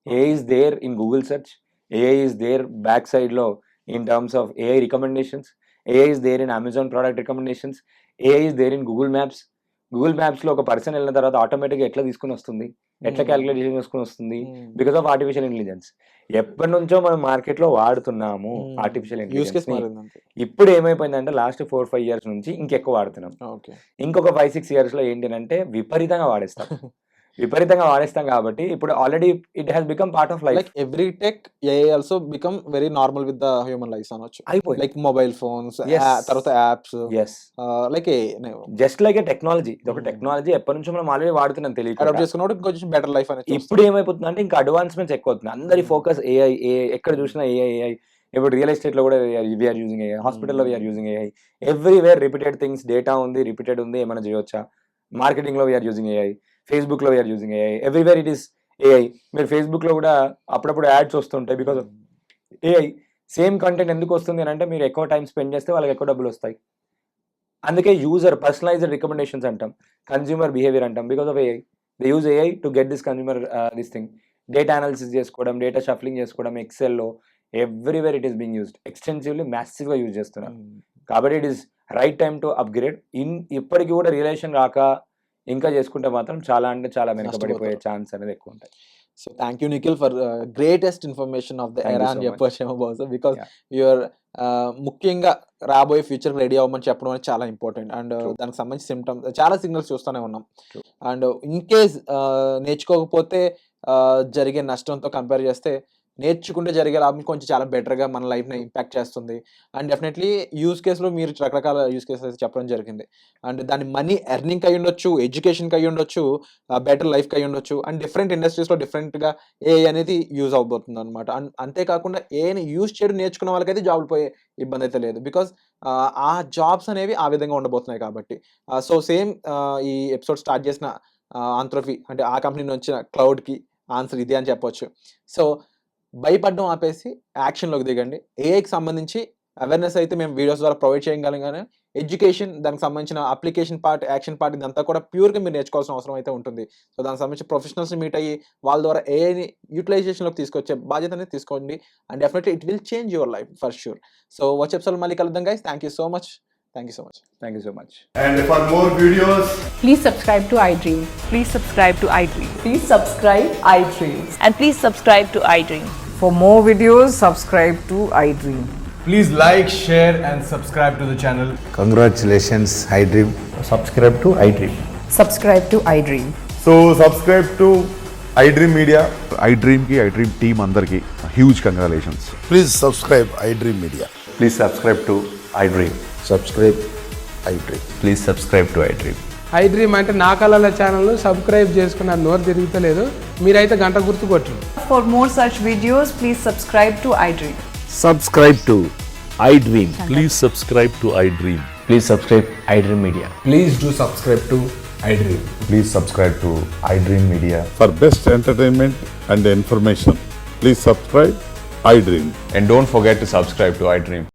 AI is there in Google search, AI is there back side లో in terms of AI recommendations, AI is there in Amazon product recommendations, AI is there in Google Maps. Google maps లో ఒక person వెళ్ళిన తర్వాత automatic గా ఎట్లా తీసుకుని వస్తుంది, ఎట్లా క్యాలిక్యులేషన్ చేసుకుని వస్తుంది, బికాస్ ఆఫ్ ఆర్టిఫిషియల్ ఇంటెలిజెన్స్. ఎప్పటి నుంచో మనం మార్కెట్ లో వాడుతున్నాము ఆర్టిఫిషియల్ ఇంటెలిజెన్స్. ఇప్పుడు ఏమైపోయిందంటే లాస్ట్ 4-5 years నుంచి ఇంకెక్కువ వాడుతున్నాం. ఇంకొక 5-6 years లో ఏంటి అంటే విపరీతంగా వాడేస్తాం కాబట్టి ఇప్పుడు already it has become part of life. Like every tech AI also become very normal with the human life అనొచ్చు. అయిపోయింది. లైక్ మొబైల్ ఫోన్స్, తర్వాత యాప్స్, లైక్ జస్ట్ లైక్ ఏ టెక్నాలజీ. ఇది ఒక టెక్నాలజీ ఎప్పటి నుంచో మనం ఆల్రెడీ వాడుతున్నాం తెలియదు. అడాప్ట్ చేసుకున్నప్పుడు కొంచెం బెటర్ లైఫ్ అనేది. ఇప్పుడు ఏమైపోతుంది అంటే ఇంకా అడ్వాన్స్మెంట్స్ ఎక్కువ అవుతుంది. అందరి ఫోకస్ AI. ఎక్కడ చూసినా AI. ఇప్పుడు రియల్ ఎస్టేట్ లో కూడా వీఆర్ యూజింగ్ AI, హాస్పిటల్లో we're using AI, everywhere repeated things, data ఉంది, రిపీటెడ్ ఉంది, ఏమైనా చేయొచ్చా. మార్కెటింగ్ లో వీఆర్ యూజింగ్ AI, ఫేస్బుక్ లో we're using AI, everywhere it is AI. మీరు ఫేస్బుక్ లో కూడా అప్పుడప్పుడు యాడ్స్ వస్తుంటాయి because of AI. Same content ఎందుకు వస్తుంది అని అంటే మీరు ఎక్కువ టైం స్పెండ్ చేస్తే వాళ్ళకి ఎక్కువ డబ్బులు వస్తాయి. అందుకే యూజర్ పర్సనలైజ్డ్ రికమెండేషన్స్ అంటాం, కన్స్యూమర్ బిహేవియర్ అంటాం. Because of AI they use AI to get this consumer this thing. Data analysis చేసుకోవడం, డేటా షఫ్లింగ్ చేసుకోవడం, ఎక్సెల్లో everywhere it is being used extensively, మ్యాసివ్గా యూజ్ చేస్తున్నారు. కాబట్టి it is right time to upgrade. ఇప్పటికీ కూడా realisation రాక ఇంకా చేసుకుంటే మాత్రం చాలా అంటే చాలా వెనకబడిపోయే ఛాన్స్ అనేది ఎక్కువ ఉంటాయి. So thank you Nikhil for greatest information of the era అని చెప్పొచ్చేమో బహుశా, బికాస్ యూఆర్ ముఖ్యంగా రాబోయే ఫ్యూచర్ రెడీ అవ్వమని చెప్పడం అనేది చాలా ఇంపార్టెంట్. అండ్ దానికి సంబంధించి సిమ్టమ్స్ చాలా సిగ్నల్స్ చూస్తూనే ఉన్నాం. అండ్ ఇన్ కేస్ నేర్చుకోకపోతే జరిగే నష్టంతో కంపేర్ చేస్తే నేర్చుకుంటే జరిగే లాభం కొంచెం చాలా బెటర్గా మన లైఫ్ని ఇంపాక్ట్ చేస్తుంది. అండ్ డెఫినెట్లీ యూజ్ కేసులో మీరు రకరకాల యూజ్ కేసెస్ అయితే చెప్పడం జరిగింది. అండ్ దాని మనీ ఎర్నింగ్కి అయ్యి ఉండొచ్చు, ఎడ్యుకేషన్కి అయ్యి ఉండొచ్చు, బెటర్ లైఫ్కి అయ్యి ఉండొచ్చు. అండ్ డిఫరెంట్ ఇండస్ట్రీస్లో డిఫరెంట్గా AI అనేది యూజ్ అవబోతుంది అనమాట. అండ్ అంతేకాకుండా AIని యూజ్ చేయడం నేర్చుకున్న వాళ్ళకైతే జాబ్లు పోయే ఇబ్బంది అయితే లేదు, బికాస్ ఆ జాబ్స్ అనేవి ఆ విధంగా ఉండబోతున్నాయి కాబట్టి. సో సేమ్ ఈ ఎపిసోడ్ స్టార్ట్ చేసిన ఆంథ్రోఫీ అంటే ఆ కంపెనీ నుంచి వచ్చిన క్లౌడ్కి ఆన్సర్ ఇదే అని చెప్పొచ్చు. సో భయపడడం ఆపేసి యాక్షన్లోకి దిగండి. AIకి సంబంధించి అవేర్నెస్ అయితే మేము వీడియోస్ ద్వారా ప్రొవైడ్ చేయగలం, కానీ ఎడ్యుకేషన్, దానికి సంబంధించిన అప్లికేషన్ పార్ట్, యాక్షన్ పార్ట్, ఇదంతా కూడా ప్యూర్గా మీరు నేర్చుకోవాల్సిన అవసరం అయితే ఉంటుంది. సో దానికి సంబంధించి ప్రొఫెషనల్స్ని మీట్ అయ్యి వాళ్ళ ద్వారా AIని యూటిలైజేషన్లోకి తీసుకొచ్చే బాధ్యత అనేది తీసుకోండి. And definitely it will change your life for sure. So వచ్చే ఎపిసోడ్లో మళ్ళీ కలుద్దాం guys. Thank you so much. Thank you so much. Thank you so much. And for more videos, please subscribe to iDream. Please subscribe to iDream. Please subscribe iDream. And please subscribe to iDream. For more videos, subscribe to iDream. please like, share and subscribe to the channel. Congratulations, iDream. Subscribe to iDream. Subscribe to iDream. So subscribe to iDream Media. iDream ki iDream team andarki huge congratulations. Please subscribe iDream Media. Please subscribe to iDream. Subscribe iDream. Please subscribe to iDream. iDream అంటే నా కళల channel subscribe చేసుకున్న నోరు తిరుగుతలేదు, మీరైతే గంట గుర్తు కొట్టండి. For more such videos, please subscribe to iDream. Subscribe to iDream. Please subscribe to iDream. Please subscribe iDream Media. Please do subscribe to iDream. Please subscribe to iDream Media. For best entertainment and information, please subscribe iDream. And don't forget to subscribe to iDream.